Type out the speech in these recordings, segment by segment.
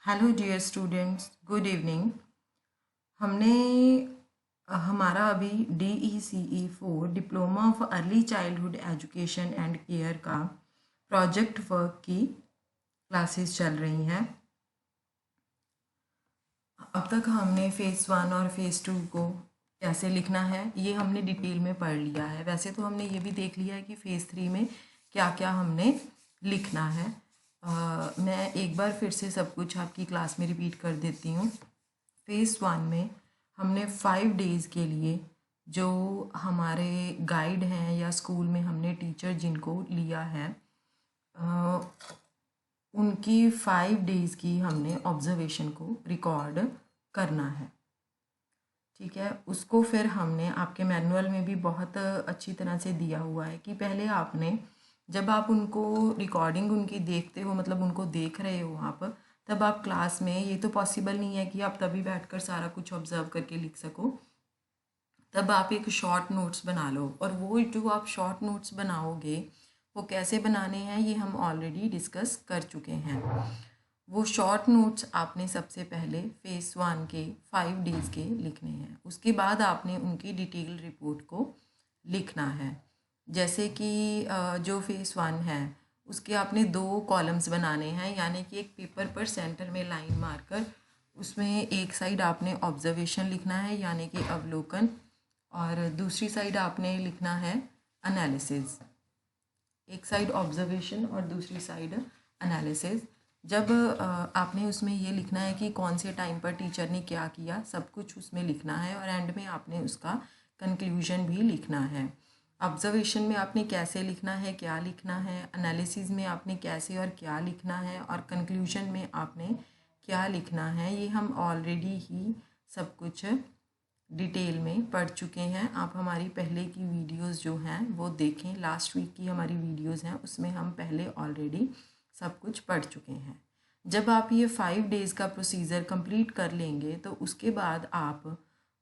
Hello dear students, good evening. हमने हमारा अभी DECE 4 diploma of early childhood education and care का project work की क्लासेस चल रही हैं। अब तक हमने फ़ेज़ 1 और फ़ेज़ 2 को कैसे लिखना है ये हमने डिटेल में पढ़ लिया है। वैसे तो हमने ये भी देख लिया है कि फ़ेज़ 3 में क्या क्या हमने लिखना है। मैं एक बार फिर से सब कुछ आपकी क्लास में रिपीट कर देती हूँ। फ़ेज़ 1 में हमने 5 डेज़ के लिए जो हमारे गाइड हैं या स्कूल में हमने टीचर जिनको लिया है उनकी 5 डेज़ की हमने ऑब्ज़र्वेशन को रिकॉर्ड करना है। ठीक है, उसको फिर हमने आपके मैनुअल में भी बहुत अच्छी तरह से दिया हुआ है कि पहले आपने जब आप उनको रिकॉर्डिंग उनकी देखते हो, मतलब उनको देख रहे हो आप, तब आप क्लास में, ये तो पॉसिबल नहीं है कि आप तभी बैठकर सारा कुछ ऑब्ज़र्व करके लिख सको, तब आप एक शॉर्ट नोट्स बना लो। और वो जो आप शॉर्ट नोट्स बनाओगे वो कैसे बनाने हैं ये हम ऑलरेडी डिस्कस कर चुके हैं। वो शॉर्ट नोट्स आपने सबसे पहले फ़ेज़ 1 के 5 डेज़ के लिखने हैं। उसके बाद आपने उनकी डिटेल रिपोर्ट को लिखना है। जैसे कि जो फ़ेज़ 1 है उसके आपने 2 कॉलम्स बनाने हैं, यानी कि एक पेपर पर सेंटर में लाइन मारकर उसमें एक साइड आपने ऑब्जर्वेशन लिखना है यानी कि अवलोकन, और दूसरी साइड आपने लिखना है एनालिसिस। एक साइड ऑब्जर्वेशन और दूसरी साइड एनालिसिस। जब आपने उसमें ये लिखना है कि कौन से टाइम पर टीचर ने क्या किया, सब कुछ उसमें लिखना है, और एंड में आपने उसका कंक्लूजन भी लिखना है। ऑब्जर्वेशन में आपने कैसे लिखना है, क्या लिखना है, एनालिसिस में आपने कैसे और क्या लिखना है, और कंक्लूजन में आपने क्या लिखना है, ये हम ऑलरेडी ही सब कुछ डिटेल में पढ़ चुके हैं। आप हमारी पहले की वीडियोस जो हैं वो देखें, लास्ट वीक की हमारी वीडियोस हैं उसमें हम पहले ऑलरेडी सब कुछ पढ़ चुके हैं। जब आप ये 5 डेज़ का प्रोसीजर कंप्लीट कर लेंगे तो उसके बाद आप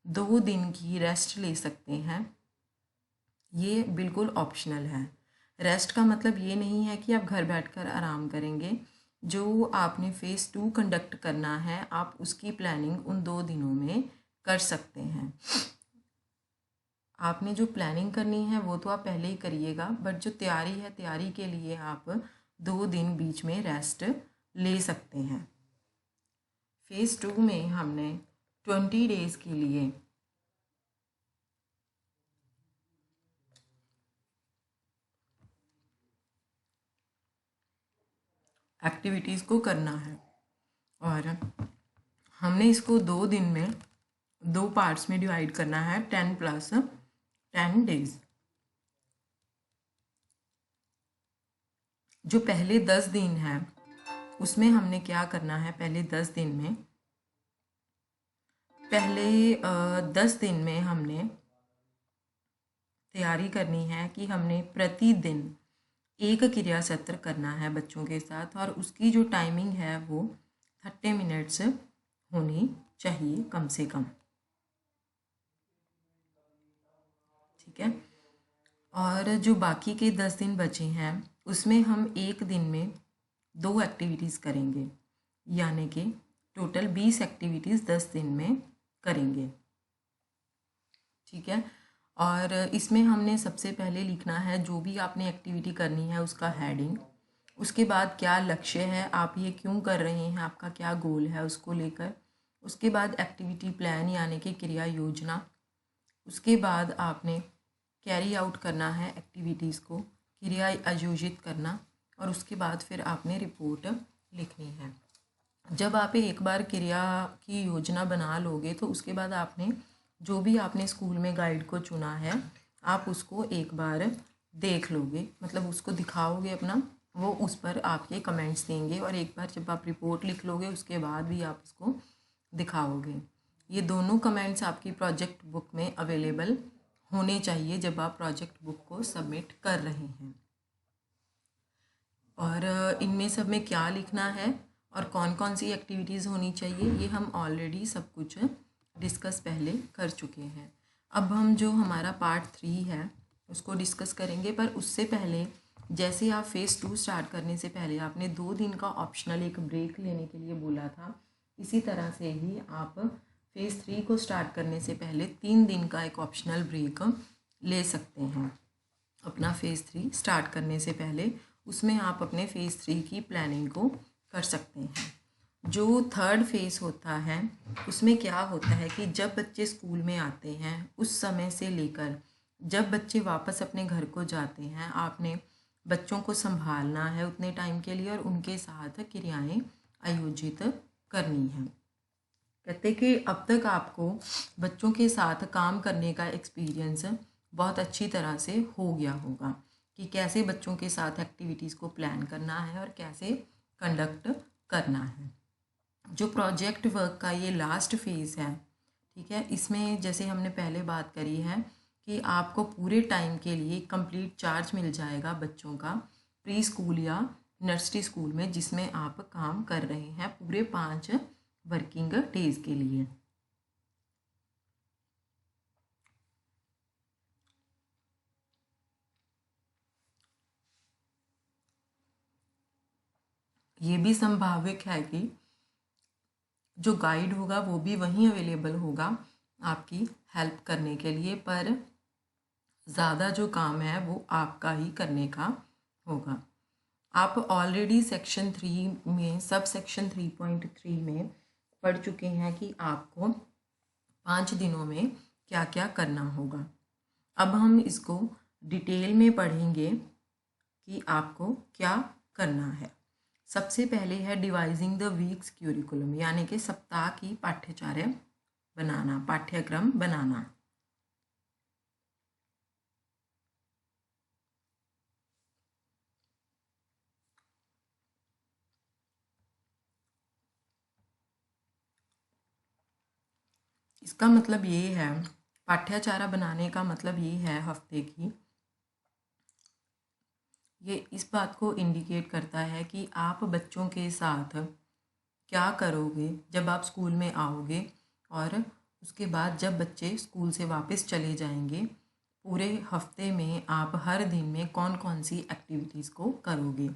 2 दिन की रेस्ट ले सकते हैं। ये बिल्कुल ऑप्शनल है। रेस्ट का मतलब ये नहीं है कि आप घर बैठकर आराम करेंगे। जो आपने फ़ेज़ 2 कंडक्ट करना है आप उसकी प्लानिंग उन 2 दिनों में कर सकते हैं। आपने जो प्लानिंग करनी है वो तो आप पहले ही करिएगा, बट जो तैयारी है, तैयारी के लिए आप 2 दिन बीच में रेस्ट ले सकते हैं। फ़ेज़ 2 में हमने 20 डेज़ के लिए एक्टिविटीज़ को करना है, और हमने इसको 2 दिन में 2 पार्ट्स में डिवाइड करना है, 10 + 10 डेज़। जो पहले 10 दिन हैं उसमें हमने क्या करना है, पहले 10 दिन में पहले 10 दिन में हमने तैयारी करनी है कि हमने प्रतिदिन एक क्रिया सत्र करना है बच्चों के साथ, और उसकी जो टाइमिंग है वो 30 मिनट्स होनी चाहिए कम से कम। ठीक है, और जो बाकी के 10 दिन बचे हैं उसमें हम एक दिन में 2 एक्टिविटीज़ करेंगे, यानी कि टोटल 20 एक्टिविटीज़ 10 दिन में करेंगे। ठीक है, और इसमें हमने सबसे पहले लिखना है जो भी आपने एक्टिविटी करनी है उसका हेडिंग, उसके बाद क्या लक्ष्य है, आप ये क्यों कर रहे हैं, आपका क्या गोल है उसको लेकर, उसके बाद एक्टिविटी प्लान यानी कि क्रिया योजना, उसके बाद आपने कैरी आउट करना है एक्टिविटीज़ को, क्रिया आयोजित करना, और उसके बाद फिर आपने रिपोर्ट लिखनी है। जब आप एक बार क्रिया की योजना बना लोगे तो उसके बाद आपने जो भी आपने स्कूल में गाइड को चुना है आप उसको एक बार देख लोगे, मतलब उसको दिखाओगे अपना, वो उस पर आपके कमेंट्स देंगे, और एक बार जब आप रिपोर्ट लिख लोगे उसके बाद भी आप उसको दिखाओगे। ये दोनों कमेंट्स आपकी प्रोजेक्ट बुक में अवेलेबल होने चाहिए जब आप प्रोजेक्ट बुक को सबमिट कर रहे हैं। और इनमें सब में क्या लिखना है और कौन कौन सी एक्टिविटीज़ होनी चाहिए ये हम ऑलरेडी सब कुछ डिस्कस पहले कर चुके हैं। अब हम जो हमारा पार्ट 3 है उसको डिस्कस करेंगे, पर उससे पहले जैसे आप फेज़ 2 स्टार्ट करने से पहले आपने 2 दिन का ऑप्शनल एक ब्रेक लेने के लिए बोला था, इसी तरह से ही आप फेज़ 3 को स्टार्ट करने से पहले 3 दिन का एक ऑप्शनल ब्रेक ले सकते हैं अपना फेज़ 3 स्टार्ट करने से पहले। उसमें आप अपने फेज़ 3 की प्लानिंग को कर सकते हैं। जो थर्ड फेज़ होता है उसमें क्या होता है कि जब बच्चे स्कूल में आते हैं उस समय से लेकर जब बच्चे वापस अपने घर को जाते हैं, आपने बच्चों को संभालना है उतने टाइम के लिए और उनके साथ क्रियाएं आयोजित करनी है। कहते कि अब तक आपको बच्चों के साथ काम करने का एक्सपीरियंस बहुत अच्छी तरह से हो गया होगा कि कैसे बच्चों के साथ एक्टिविटीज़ को प्लान करना है और कैसे कंडक्ट करना है। जो प्रोजेक्ट वर्क का ये लास्ट फेज़ है, ठीक है, इसमें जैसे हमने पहले बात करी है कि आपको पूरे टाइम के लिए कंप्लीट चार्ज मिल जाएगा बच्चों का प्री स्कूल या नर्सरी स्कूल में जिसमें आप काम कर रहे हैं पूरे 5 वर्किंग डेज़ के लिए। ये भी संभावित है कि जो गाइड होगा वो भी वहीं अवेलेबल होगा आपकी हेल्प करने के लिए, पर ज़्यादा जो काम है वो आपका ही करने का होगा। आप ऑलरेडी सेक्शन 3 में सब सेक्शन 3.3 में पढ़ चुके हैं कि आपको 5 दिनों में क्या क्या करना होगा। अब हम इसको डिटेल में पढ़ेंगे कि आपको क्या करना है। सबसे पहले है डिवाइजिंग द वीक्स क्यूरिकुलम, यानी कि सप्ताह की पाठ्यचर्या बनाना, पाठ्यक्रम बनाना। इसका मतलब ये है, पाठ्यचर्या बनाने का मतलब ये है हफ्ते की, ये इस बात को इंडिकेट करता है कि आप बच्चों के साथ क्या करोगे जब आप स्कूल में आओगे और उसके बाद जब बच्चे स्कूल से वापस चले जाएंगे। पूरे हफ्ते में आप हर दिन में कौन कौन सी एक्टिविटीज़ को करोगे,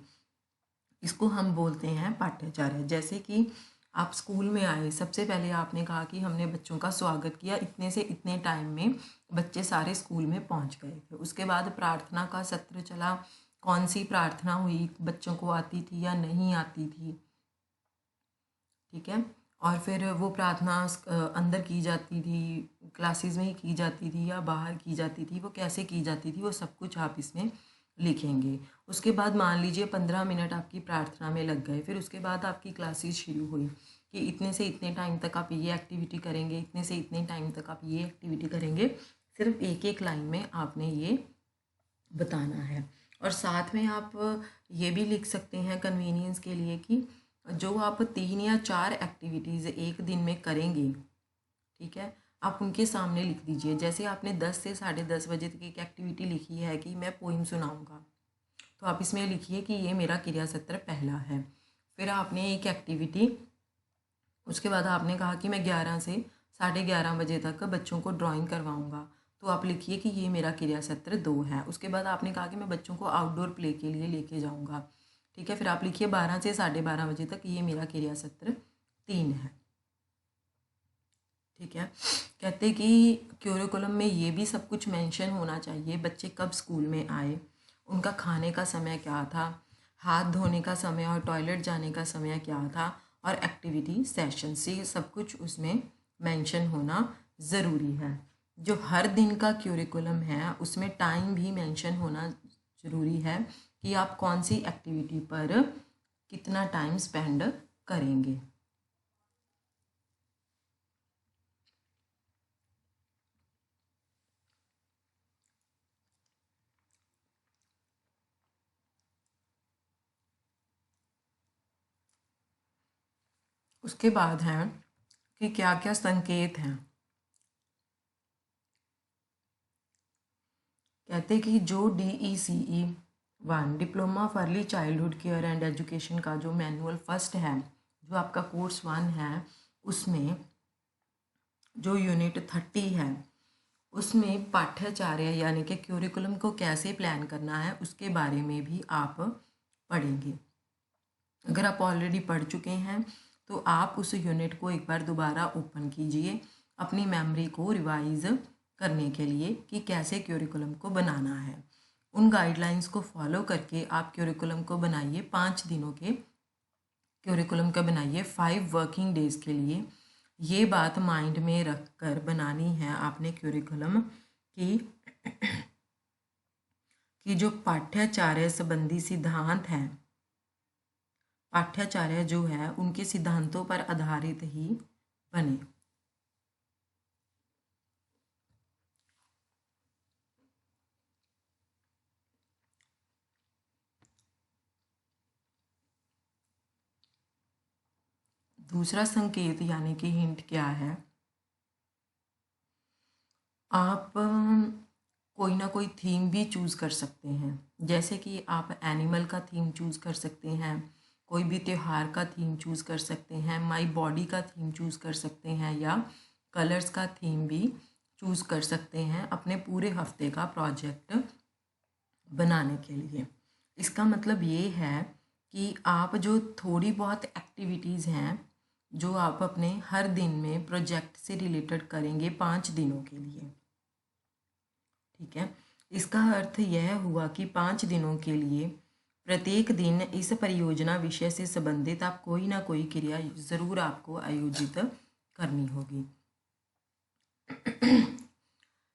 इसको हम बोलते हैं पाठ्यचर्या। जैसे कि आप स्कूल में आए, सबसे पहले आपने कहा कि हमने बच्चों का स्वागत किया, इतने से इतने टाइम में बच्चे सारे स्कूल में पहुंच गए थे। उसके बाद प्रार्थना का सत्र चला, कौन सी प्रार्थना हुई, बच्चों को आती थी या नहीं आती थी, ठीक है। और फिर वो प्रार्थना अंदर की जाती थी, क्लासेस में ही की जाती थी या बाहर की जाती थी, वो कैसे की जाती थी, वो सब कुछ आप इसमें लिखेंगे। उसके बाद मान लीजिए 15 मिनट आपकी प्रार्थना में लग गए, फिर उसके बाद आपकी क्लासेस शुरू हुई कि इतने से इतने टाइम तक आप ये एक्टिविटी करेंगे, इतने से इतने टाइम तक आप ये एक्टिविटी करेंगे। सिर्फ एक एक लाइन में आपने ये बताना है। और साथ में आप ये भी लिख सकते हैं कन्वीनियंस के लिए कि जो आप 3 या 4 एक्टिविटीज़ एक दिन में करेंगे, ठीक है, आप उनके सामने लिख दीजिए। जैसे आपने 10 से 10:30 बजे तक एक एक्टिविटी लिखी है कि मैं पोइम सुनाऊंगा, तो आप इसमें लिखिए कि ये मेरा क्रिया सत्र पहला है। फिर आपने एक एक्टिविटी, उसके बाद आपने कहा कि मैं 11 से 11:30 बजे तक बच्चों को ड्राइंग करवाऊंगा, तो आप लिखिए कि ये मेरा क्रिया सत्र 2 है। उसके बाद आपने कहा कि मैं बच्चों को आउटडोर प्ले के लिए लेके जाऊंगा, ठीक है, फिर आप लिखिए 12 से 12:30 बजे तक ये मेरा क्रिया सत्र 3 है, ठीक है। कहते कि क्यूरिकुलम में ये भी सब कुछ मेंशन होना चाहिए, बच्चे कब स्कूल में आए, उनका खाने का समय क्या था, हाथ धोने का समय और टॉयलेट जाने का समय क्या था, और एक्टिविटी सेशन से सब कुछ उसमें मेंशन होना ज़रूरी है। जो हर दिन का क्यूरिकुलम है उसमें टाइम भी मेंशन होना ज़रूरी है कि आप कौन सी एक्टिविटी पर कितना टाइम स्पेंड करेंगे। उसके बाद हैं कि क्या क्या संकेत हैं। कहते कि जो DECE 1 diploma of early childhood care and education का जो मैनुअल फर्स्ट है, जो आपका कोर्स 1 है, उसमें जो यूनिट 30 है उसमें पाठ्याचार्य यानी कि क्यूरिकुलम को कैसे प्लान करना है उसके बारे में भी आप पढ़ेंगे। अगर आप ऑलरेडी पढ़ चुके हैं तो आप उस यूनिट को एक बार दोबारा ओपन कीजिए अपनी मेमोरी को रिवाइज करने के लिए कि कैसे क्यूरिकुलम को बनाना है। उन गाइडलाइंस को फॉलो करके आप क्यूरिकुलम को बनाइए। 5 दिनों के क्यूरिकुलम का बनाइए 5 वर्किंग डेज़ के लिए। ये बात माइंड में रख कर बनानी है आपने क्यूरिकुलम कि जो पाठ्याचार्य संबंधी सिद्धांत हैं, पाठ्याचार्य जो है उनके सिद्धांतों पर आधारित ही बने। दूसरा संकेत यानी कि हिंट क्या है, आप कोई ना कोई थीम भी चूज़ कर सकते हैं। जैसे कि आप एनिमल का थीम चूज़ कर सकते हैं, कोई भी त्यौहार का थीम चूज़ कर सकते हैं, माई बॉडी का थीम चूज़ कर सकते हैं, या कलर्स का थीम भी चूज़ कर सकते हैं अपने पूरे हफ्ते का प्रोजेक्ट बनाने के लिए। इसका मतलब ये है कि आप जो थोड़ी बहुत एक्टिविटीज़ हैं जो आप अपने हर दिन में प्रोजेक्ट से रिलेटेड करेंगे 5 दिनों के लिए, ठीक है। इसका अर्थ यह हुआ कि 5 दिनों के लिए प्रत्येक दिन इस परियोजना विषय से संबंधित आप कोई ना कोई क्रिया ज़रूर आपको आयोजित करनी होगी।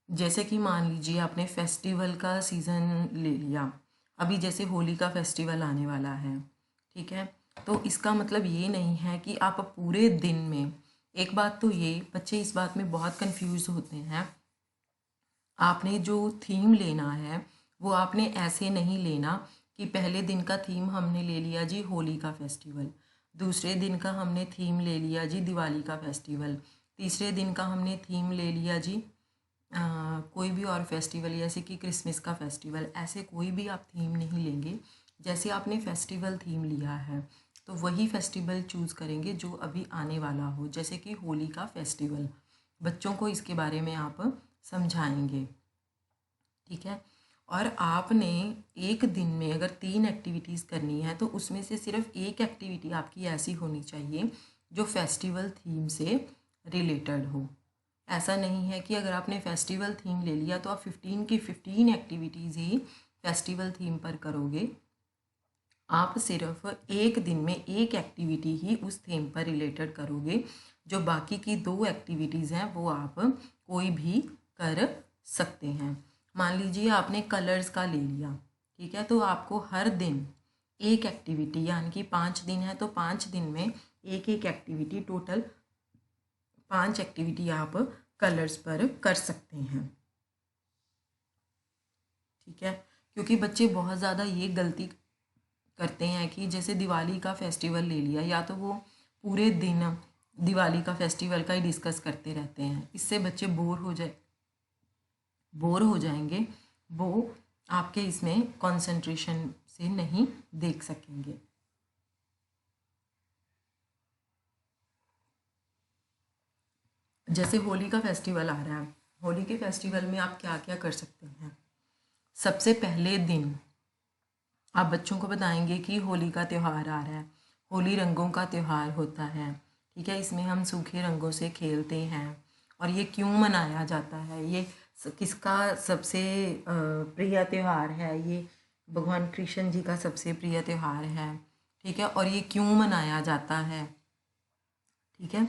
जैसे कि मान लीजिए आपने फेस्टिवल का सीज़न ले लिया, अभी जैसे होली का फेस्टिवल आने वाला है, ठीक है। तो इसका मतलब ये नहीं है कि आप पूरे दिन में, एक बात तो ये बच्चे इस बात में बहुत कंफ्यूज होते हैं, आपने जो थीम लेना है वो आपने ऐसे नहीं लेना कि पहले दिन का थीम हमने ले लिया जी होली का फेस्टिवल, दूसरे दिन का हमने थीम ले लिया जी दिवाली का फेस्टिवल, तीसरे दिन का हमने थीम ले लिया जी कोई भी और फेस्टिवल जैसे कि क्रिसमस का फेस्टिवल। ऐसे कोई भी आप थीम नहीं लेंगे। जैसे आपने फेस्टिवल थीम लिया है तो वही फेस्टिवल चूज़ करेंगे जो अभी आने वाला हो। जैसे कि होली का फेस्टिवल, बच्चों को इसके बारे में आप समझाएंगे, ठीक है। और आपने एक दिन में अगर 3 एक्टिविटीज़ करनी है तो उसमें से सिर्फ एक एक्टिविटी आपकी ऐसी होनी चाहिए जो फेस्टिवल थीम से रिलेटेड हो। ऐसा नहीं है कि अगर आपने फेस्टिवल थीम ले लिया तो आप 15 की 15 एक्टिविटीज़ ही फेस्टिवल थीम पर करोगे। आप सिर्फ एक दिन में एक एक्टिविटी ही उस थीम पर रिलेटेड करोगे, जो बाकी की 2 एक्टिविटीज़ हैं वो आप कोई भी कर सकते हैं। मान लीजिए आपने कलर्स का ले लिया, ठीक है, तो आपको हर दिन एक एक्टिविटी, यानी कि 5 दिन है तो 5 दिन में एक एक एक्टिविटी, टोटल 5 एक्टिविटी आप कलर्स पर कर सकते हैं, ठीक है। क्योंकि बच्चे बहुत ज़्यादा ये गलती करते हैं कि जैसे दिवाली का फेस्टिवल ले लिया, या तो वो पूरे दिन दिवाली का फेस्टिवल का ही डिस्कस करते रहते हैं। इससे बच्चे बोर हो जाएंगे, वो आपके इसमें कंसंट्रेशन से नहीं देख सकेंगे। जैसे होली का फेस्टिवल आ रहा है, होली के फेस्टिवल में आप क्या क्या कर सकते हैं। सबसे पहले दिन आप बच्चों को बताएंगे कि होली का त्यौहार आ रहा है, होली रंगों का त्यौहार होता है, ठीक है। इसमें हम सूखे रंगों से खेलते हैं और ये क्यों मनाया जाता है, ये किसका सबसे प्रिय त्यौहार है, ये भगवान कृष्ण जी का सबसे प्रिय त्यौहार है, ठीक है, और ये क्यों मनाया जाता है, ठीक है।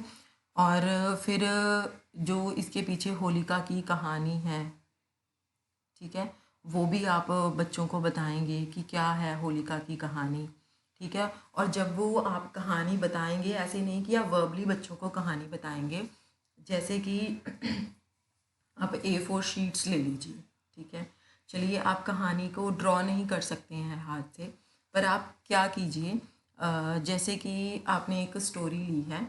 और फिर जो इसके पीछे होलिका की कहानी है, ठीक है, वो भी आप बच्चों को बताएंगे कि क्या है होलिका की कहानी, ठीक है। और जब वो आप कहानी बताएंगे, ऐसे नहीं कि आप वर्बली बच्चों को कहानी बताएंगे, जैसे कि आप A4 शीट्स ले लीजिए, ठीक है। चलिए, आप कहानी को ड्रॉ नहीं कर सकते हैं हाथ से, पर आप क्या कीजिए, जैसे कि आपने एक स्टोरी ली है,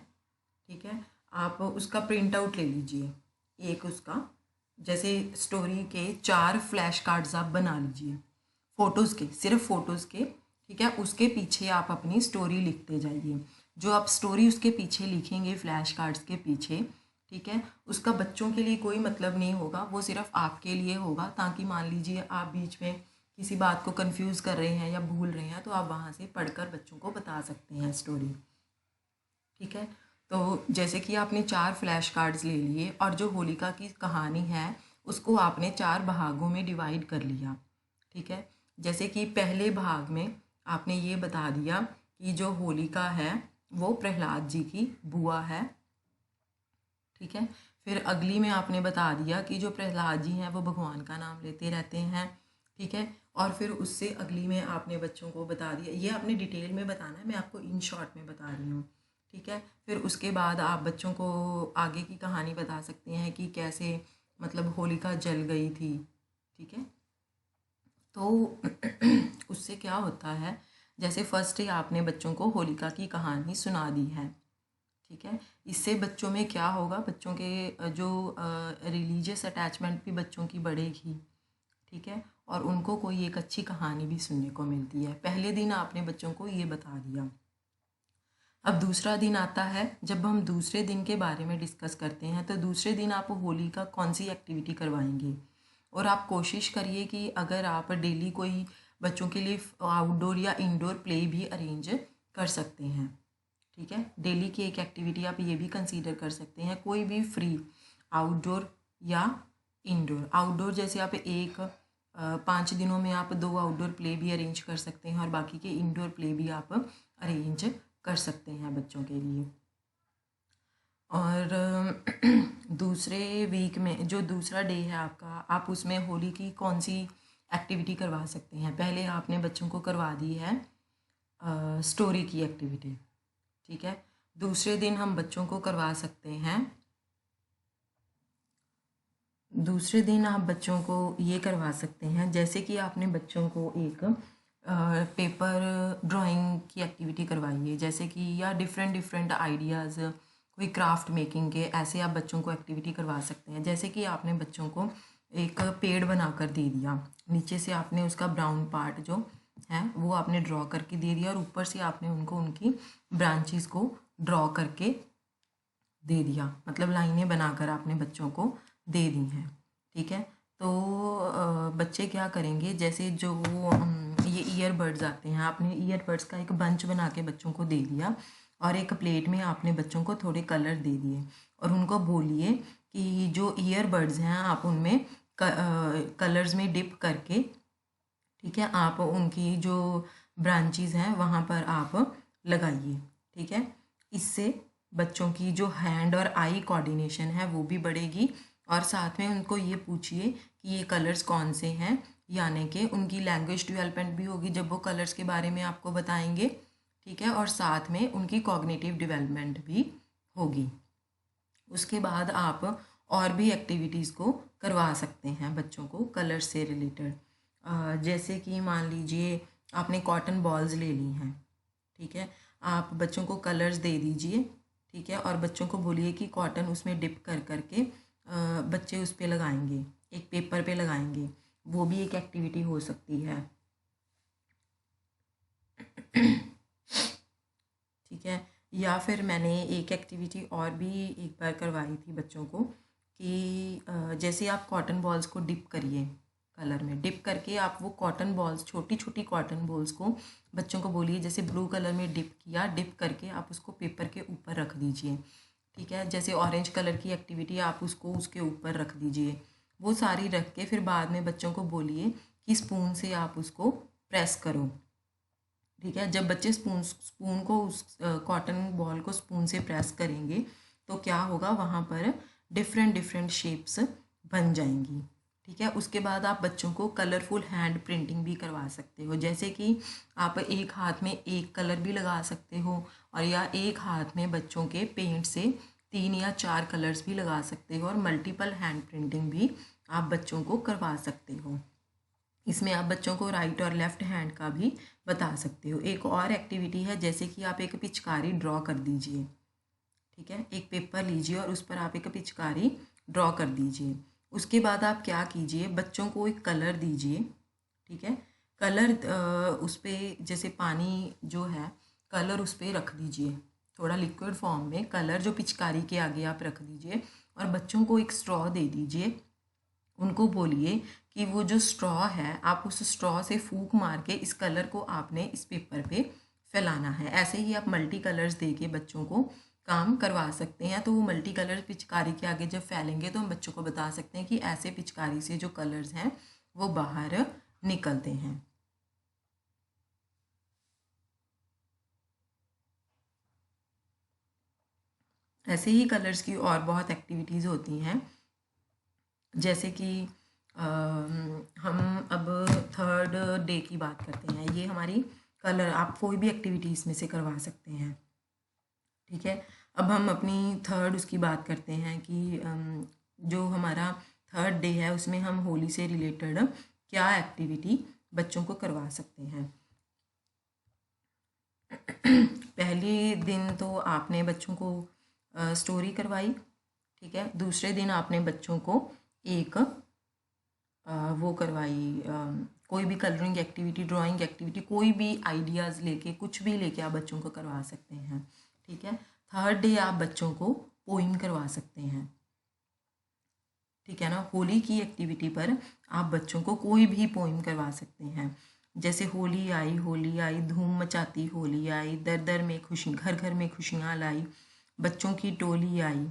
ठीक है, आप उसका प्रिंट आउट ले लीजिए, एक उसका जैसे स्टोरी के 4 फ्लैश कार्ड्स आप बना लीजिए, फ़ोटोज़ के, सिर्फ फ़ोटोज़ के, ठीक है। उसके पीछे आप अपनी स्टोरी लिखते जाइए। जो आप स्टोरी उसके पीछे लिखेंगे फ्लैश कार्ड्स के पीछे, ठीक है। उसका बच्चों के लिए कोई मतलब नहीं होगा, वो सिर्फ आपके लिए होगा, ताकि मान लीजिए आप बीच में किसी बात को कंफ्यूज कर रहे हैं या भूल रहे हैं तो आप वहाँ से पढ़कर बच्चों को बता सकते हैं स्टोरी। ठीक है। तो जैसे कि आपने 4 फ्लैश कार्ड्स ले लिए और जो होलिका की कहानी है उसको आपने 4 भागों में डिवाइड कर लिया। ठीक है। जैसे कि पहले भाग में आपने ये बता दिया कि जो होलिका है वो प्रहलाद जी की बुआ है। ठीक है। फिर अगली में आपने बता दिया कि जो प्रहलाद जी हैं वो भगवान का नाम लेते रहते हैं। ठीक है। और फिर उससे अगली में आपने बच्चों को बता दिया, ये आपने डिटेल में बताना है, मैं आपको इन शॉर्ट में बता रही हूँ। ठीक है। फिर उसके बाद आप बच्चों को आगे की कहानी बता सकते हैं कि कैसे मतलब होलिका जल गई थी। ठीक है। तो उससे क्या होता है, जैसे फर्स्ट ही आपने बच्चों को होलिका की कहानी सुना दी है। ठीक है। इससे बच्चों में क्या होगा, बच्चों के जो रिलीजियस अटैचमेंट भी बच्चों की बढ़ेगी। ठीक है। और उनको कोई एक अच्छी कहानी भी सुनने को मिलती है। पहले दिन आपने बच्चों को ये बता दिया। अब दूसरा दिन आता है, जब हम दूसरे दिन के बारे में डिस्कस करते हैं तो दूसरे दिन आप होली का कौन सी एक्टिविटी करवाएंगे। और आप कोशिश करिए कि अगर आप डेली कोई बच्चों के लिए आउटडोर या इंडोर प्ले भी अरेंज कर सकते हैं। ठीक है। डेली की एक एक्टिविटी आप ये भी कंसीडर कर सकते हैं, कोई भी फ्री आउटडोर या इंडोर। आउटडोर जैसे आप 5 दिनों में आप 2 आउटडोर प्ले भी अरेंज कर सकते हैं और बाकी के इंडोर प्ले भी आप अरेंज कर सकते हैं बच्चों के लिए। और दूसरे वीक में जो दूसरा डे है आपका, आप उसमें होली की कौन सी एक्टिविटी करवा सकते हैं। पहले आपने बच्चों को करवा दी है स्टोरी की एक्टिविटी। ठीक है। दूसरे दिन हम बच्चों को करवा सकते हैं, दूसरे दिन आप बच्चों को ये करवा सकते हैं, जैसे कि आपने बच्चों को एक पेपर ड्राइंग की एक्टिविटी करवाई है, जैसे कि या डिफरेंट डिफरेंट आइडियाज़ कोई क्राफ्ट मेकिंग के, ऐसे आप बच्चों को एक्टिविटी करवा सकते हैं। जैसे कि आपने बच्चों को एक पेड़ बनाकर दे दिया, नीचे से आपने उसका ब्राउन पार्ट जो है वो आपने ड्रॉ करके दे दिया और ऊपर से आपने उनको उनकी ब्रांचेस को ड्रॉ करके दे दिया, मतलब लाइनें बनाकर आपने बच्चों को दे दी हैं। ठीक है। तो बच्चे क्या करेंगे, जैसे जो ये ईयरबड्स आते हैं, आपने ईयरबड्स का एक बंच बना के बच्चों को दे दिया और एक प्लेट में आपने बच्चों को थोड़े कलर दे दिए और उनको बोलिए कि जो ईयरबड्स हैं आप उनमें कलर्स में डिप करके, ठीक है, आप उनकी जो ब्रांचेस हैं वहाँ पर आप लगाइए। ठीक है। इससे बच्चों की जो हैंड और आई कोऑर्डिनेशन है वो भी बढ़ेगी और साथ में उनको ये पूछिए कि ये कलर्स कौन से हैं, यानी कि उनकी लैंग्वेज डेवलपमेंट भी होगी जब वो कलर्स के बारे में आपको बताएंगे। ठीक है। और साथ में उनकी कॉग्निटिव डेवलपमेंट भी होगी। उसके बाद आप और भी एक्टिविटीज़ को करवा सकते हैं बच्चों को कलर से रिलेटेड। जैसे कि मान लीजिए आपने कॉटन बॉल्स ले ली हैं। ठीक है। आप बच्चों को कलर्स दे दीजिए। ठीक है। और बच्चों को बोलिए कि कॉटन उसमें डिप कर करके बच्चे उस पर लगाएंगे, एक पेपर पे लगाएंगे, वो भी एक एक्टिविटी हो सकती है। ठीक है। या फिर मैंने एक एक्टिविटी और भी एक बार करवाई थी बच्चों को कि जैसे आप कॉटन बॉल्स को डिप करिए, कलर में डिप करके आप वो कॉटन बॉल्स, छोटी छोटी कॉटन बॉल्स को बच्चों को बोलिए, जैसे ब्लू कलर में डिप किया, डिप करके आप उसको पेपर के ऊपर रख दीजिए। ठीक है। जैसे ऑरेंज कलर की एक्टिविटी आप उसको उसके ऊपर रख दीजिए, वो सारी रख के फिर बाद में बच्चों को बोलिए कि स्पून से आप उसको प्रेस करो। ठीक है। जब बच्चे स्पून को उस कॉटन बॉल को स्पून से प्रेस करेंगे तो क्या होगा, वहाँ पर डिफरेंट डिफरेंट शेप्स बन जाएंगी। ठीक है। उसके बाद आप बच्चों को कलरफुल हैंड प्रिंटिंग भी करवा सकते हो, जैसे कि आप एक हाथ में एक कलर भी लगा सकते हो और या एक हाथ में बच्चों के पेंट से 3 या 4 कलर्स भी लगा सकते हो और मल्टीपल हैंड प्रिंटिंग भी आप बच्चों को करवा सकते हो। इसमें आप बच्चों को राइट और लेफ़्ट हैंड का भी बता सकते हो। एक और एक्टिविटी है, जैसे कि आप एक पिचकारी ड्रॉ कर दीजिए। ठीक है। एक पेपर लीजिए और उस पर आप एक पिचकारी ड्रॉ कर दीजिए। उसके बाद आप क्या कीजिए, बच्चों को एक कलर दीजिए। ठीक है। कलर उस पर जैसे पानी जो है, कलर उस पर रख दीजिए थोड़ा लिक्विड फॉर्म में कलर जो पिचकारी के आगे आप रख दीजिए और बच्चों को एक स्ट्रॉ दे दीजिए। उनको बोलिए कि वो जो स्ट्रॉ है आप उस स्ट्रॉ से फूंक मार के इस कलर को आपने इस पेपर पे फैलाना है। ऐसे ही आप मल्टी कलर्स दे के बच्चों को काम करवा सकते हैं। तो वो मल्टी कलर पिचकारी के आगे जब फैलेंगे तो हम बच्चों को बता सकते हैं कि ऐसे पिचकारी से जो कलर्स हैं वो बाहर निकलते हैं। ऐसे ही कलर्स की और बहुत एक्टिविटीज़ होती हैं, जैसे कि हम अब थर्ड डे की बात करते हैं। ये हमारी कलर आप कोई भी एक्टिविटीज़ में से करवा सकते हैं, ठीक है। अब हम अपनी थर्ड उसकी बात करते हैं कि जो हमारा थर्ड डे है उसमें हम होली से रिलेटेड क्या एक्टिविटी बच्चों को करवा सकते हैं। पहले दिन तो आपने बच्चों को स्टोरी करवाई, ठीक है। दूसरे दिन आपने बच्चों को एक वो करवाई, कोई भी कलरिंग एक्टिविटी, ड्राइंग एक्टिविटी, कोई भी आइडियाज़ लेके कुछ भी लेके आप बच्चों को करवा सकते हैं, ठीक है। थर्ड डे आप बच्चों को पोइम करवा सकते हैं, ठीक है ना। होली की एक्टिविटी पर आप बच्चों को कोई भी पोइम करवा सकते हैं, जैसे होली आई धूम मचाती होली आई, दर दर में खुशी घर घर में खुशियाँ लाई, बच्चों की टोली आई,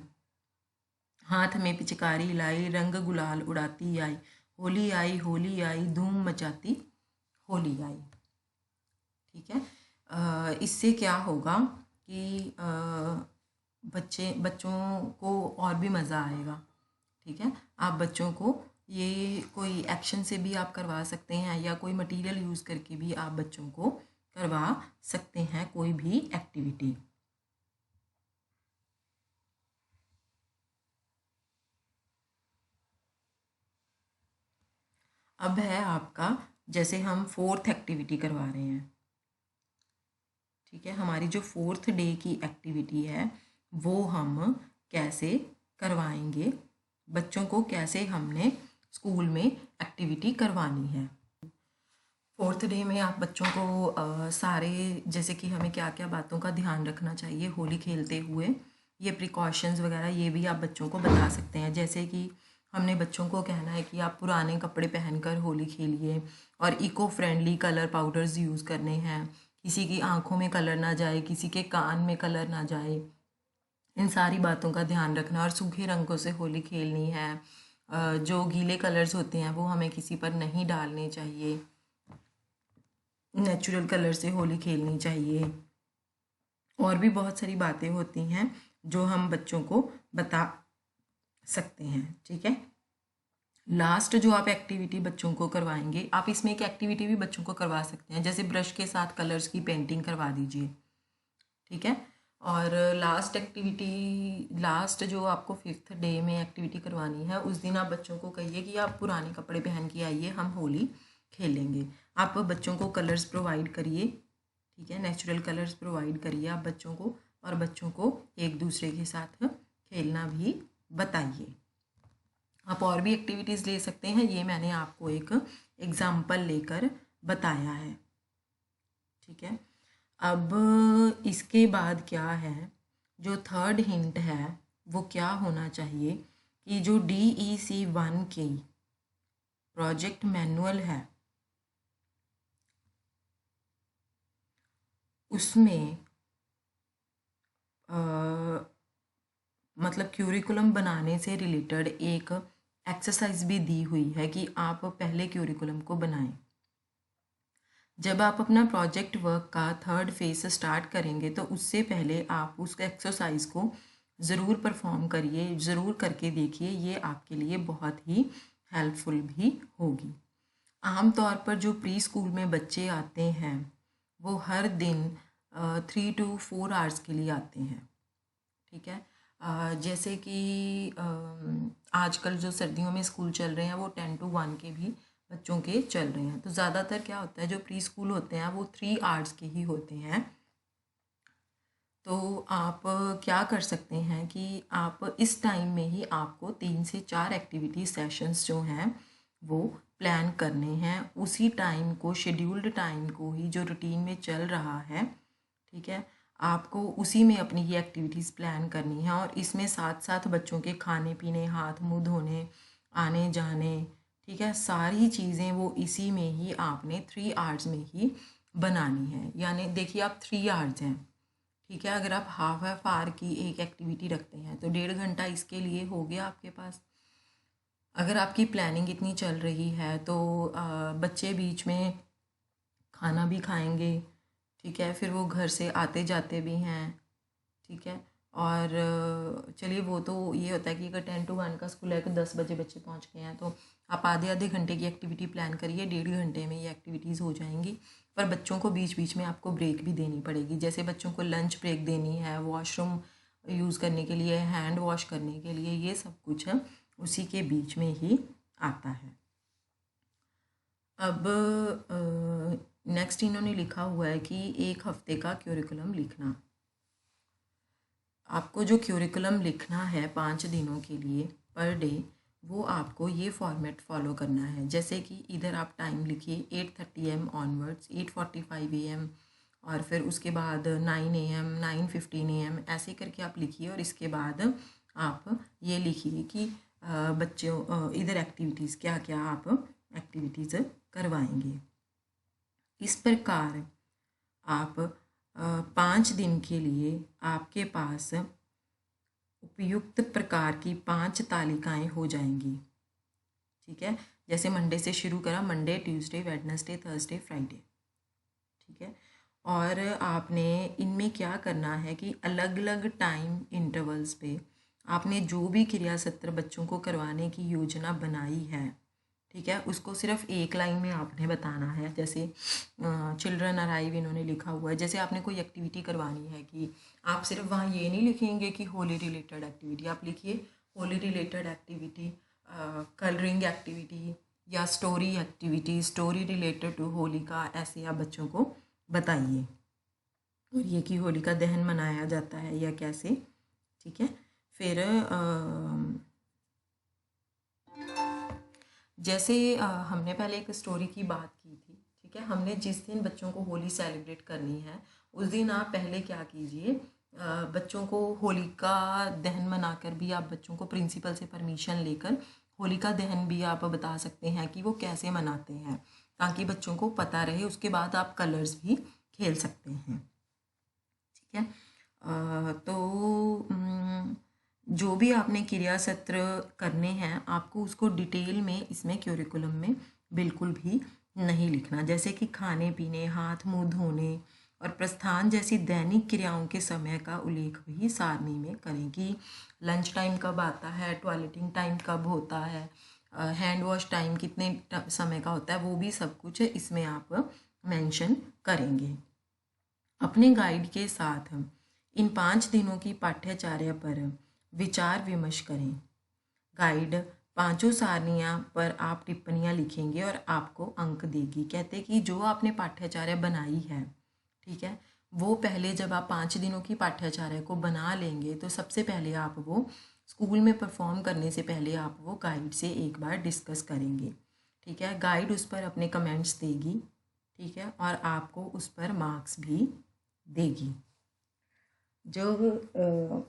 हाथ में पिचकारी लाई, रंग गुलाल उड़ाती आई, होली आई धूम मचाती होली आई, ठीक है। इससे क्या होगा कि बच्चों को और भी मज़ा आएगा, ठीक है। आप बच्चों को ये कोई एक्शन से भी आप करवा सकते हैं या कोई मटेरियल यूज़ करके भी आप बच्चों को करवा सकते हैं कोई भी एक्टिविटी। अब है आपका, जैसे हम फोर्थ एक्टिविटी करवा रहे हैं, ठीक है। हमारी जो फोर्थ डे की एक्टिविटी है वो हम कैसे करवाएंगे, बच्चों को कैसे हमने स्कूल में एक्टिविटी करवानी है। फोर्थ डे में आप बच्चों को सारे, जैसे कि हमें क्या क्या बातों का ध्यान रखना चाहिए होली खेलते हुए, ये प्रिकॉशंस वगैरह ये भी आप बच्चों को बता सकते हैं। जैसे कि हमने बच्चों को कहना है कि आप पुराने कपड़े पहनकर होली खेलिए और eco friendly colour powders use करने हैं, किसी की आंखों में कलर ना जाए, किसी के कान में कलर ना जाए, इन सारी बातों का ध्यान रखना। और सूखे रंगों से होली खेलनी है, जो गीले कलर्स होते हैं वो हमें किसी पर नहीं डालने चाहिए, नेचुरल कलर से होली खेलनी चाहिए। और भी बहुत सारी बातें होती हैं जो हम बच्चों को बता सकते हैं, ठीक है। लास्ट जो आप एक्टिविटी बच्चों को करवाएंगे, आप इसमें एक एक्टिविटी भी बच्चों को करवा सकते हैं, जैसे ब्रश के साथ कलर्स की पेंटिंग करवा दीजिए, ठीक है। और लास्ट एक्टिविटी, लास्ट जो आपको फिफ्थ डे में एक्टिविटी करवानी है उस दिन आप बच्चों को कहिए कि आप पुराने कपड़े पहन के आइए, हम होली खेलेंगे। आप बच्चों को कलर्स प्रोवाइड करिए, ठीक है, नेचुरल कलर्स प्रोवाइड करिए आप बच्चों को, और बच्चों को एक दूसरे के साथ खेलना भी बताइए। आप और भी एक्टिविटीज़ ले सकते हैं, ये मैंने आपको एक एग्ज़ाम्पल लेकर बताया है, ठीक है। अब इसके बाद क्या है, जो थर्ड हिंट है वो क्या होना चाहिए कि जो DEC1 की प्रोजेक्ट मैनुअल है उसमें मतलब क्यूरिकुलम बनाने से रिलेटेड एक एक्सरसाइज भी दी हुई है कि आप पहले क्यूरिकुलम को बनाएं। जब आप अपना प्रोजेक्ट वर्क का थर्ड फेज स्टार्ट करेंगे तो उससे पहले आप उस एक्सरसाइज को ज़रूर परफॉर्म करिए, ज़रूर करके देखिए, ये आपके लिए बहुत ही हेल्पफुल भी होगी। आमतौर पर जो प्री स्कूल में बच्चे आते हैं वो हर दिन 3 to 4 आवर्स के लिए आते हैं, ठीक है। जैसे कि आजकल जो सर्दियों में स्कूल चल रहे हैं वो 10 to 1 के भी बच्चों के चल रहे हैं। तो ज़्यादातर क्या होता है, जो प्री स्कूल होते हैं वो 3 आवर्स के ही होते हैं। तो आप क्या कर सकते हैं कि आप इस टाइम में ही आपको 3 से 4 एक्टिविटी सेशंस जो हैं वो प्लान करने हैं, उसी टाइम को, शेड्यूल्ड टाइम को ही जो रूटीन में चल रहा है, ठीक है। आपको उसी में अपनी ये एक्टिविटीज़ प्लान करनी है। और इसमें साथ साथ बच्चों के खाने पीने, हाथ मुंह धोने, आने जाने, ठीक है, सारी चीज़ें वो इसी में ही आपने 3 आवर्स में ही बनानी है। यानी देखिए आप 3 आवर्स हैं, ठीक है, अगर आप हाफ आवर की एक एक्टिविटी रखते हैं तो 1.5 घंटा इसके लिए हो गया आपके पास। अगर आपकी प्लानिंग इतनी चल रही है तो बच्चे बीच में खाना भी खाएंगे, ठीक है, फिर वो घर से आते जाते भी हैं, ठीक है। और चलिए वो तो ये होता है कि अगर 10 to 1 का स्कूल है तो 10 बजे बच्चे पहुंच गए हैं, तो आप आधे आधे घंटे की एक्टिविटी प्लान करिए, 1.5 घंटे में ये एक्टिविटीज़ हो जाएंगी। पर बच्चों को बीच बीच में आपको ब्रेक भी देनी पड़ेगी, जैसे बच्चों को लंच ब्रेक देनी है, वॉशरूम यूज़ करने के लिए, हैंड वॉश करने के लिए, ये सब कुछ है उसी के बीच में ही आता है। अब नेक्स्ट इन्होंने लिखा हुआ है कि 1 हफ्ते का क्यूरिकुलम लिखना। आपको जो क्यूरिकुलम लिखना है 5 दिनों के लिए पर डे, वो आपको ये फॉर्मेट फॉलो करना है। जैसे कि इधर आप टाइम लिखिए 8:30 AM ऑनवर्ड्स, 8:45 AM, और फिर उसके बाद 9 AM, 9:15 AM, ऐसे करके आप लिखिए। और इसके बाद आप ये लिखिए कि बच्चों इधर एक्टिविटीज़ क्या क्या आप एक्टिविटीज़ करवाएंगे। इस प्रकार आप 5 दिन के लिए आपके पास उपयुक्त प्रकार की 5 तालिकाएं हो जाएंगी, ठीक है। जैसे मंडे से शुरू करा, Monday, Tuesday, Wednesday, Thursday, Friday, ठीक है। और आपने इनमें क्या करना है कि अलग अलग टाइम इंटरवल्स पे आपने जो भी क्रिया सत्र बच्चों को करवाने की योजना बनाई है, ठीक है, उसको सिर्फ एक लाइन में आपने बताना है। जैसे चिल्ड्रन अराइव इन्होंने लिखा हुआ है, जैसे आपने कोई एक्टिविटी करवानी है कि आप सिर्फ वहाँ ये नहीं लिखेंगे कि होली रिलेटेड एक्टिविटी, आप लिखिए Holi related activity, colouring activity या story activity, story related to Holi का, ऐसे आप बच्चों को बताइए। और ये कि होली का दहन मनाया जाता है या कैसे, ठीक है। फिर जैसे हमने पहले एक स्टोरी की बात की थी, ठीक है, हमने जिस दिन बच्चों को होली सेलिब्रेट करनी है उस दिन आप पहले क्या कीजिए, बच्चों को होलिका दहन मनाकर भी आप बच्चों को प्रिंसिपल से परमिशन लेकर होलिका दहन भी आप बता सकते हैं कि वो कैसे मनाते हैं, ताकि बच्चों को पता रहे। उसके बाद आप कलर्स भी खेल सकते हैं, ठीक है। तो जो भी आपने क्रिया सत्र करने हैं आपको उसको डिटेल में इसमें क्यूरिकुलम में बिल्कुल भी नहीं लिखना। जैसे कि खाने पीने, हाथ मुंह धोने और प्रस्थान जैसी दैनिक क्रियाओं के समय का उल्लेख भी सारणी में करें कि लंच टाइम कब आता है, टॉयलेटिंग टाइम कब होता है, हैंड वॉश टाइम कितने समय का होता है, वो भी सब कुछ इसमें आप मेंशन करेंगे। अपने गाइड के साथ इन 5 दिनों की पाठ्यचर्या पर विचार विमर्श करें। गाइड 5 सारनियाँ पर आप टिप्पणियाँ लिखेंगे और आपको अंक देगी। कहते कि जो आपने पाठ्यचर्या बनाई है, ठीक है, वो पहले जब आप 5 दिनों की पाठ्यचर्या को बना लेंगे तो सबसे पहले आप वो स्कूल में परफॉर्म करने से पहले आप वो गाइड से एक बार डिस्कस करेंगे, ठीक है। गाइड उस पर अपने कमेंट्स देगी, ठीक है, और आपको उस पर मार्क्स भी देगी। जो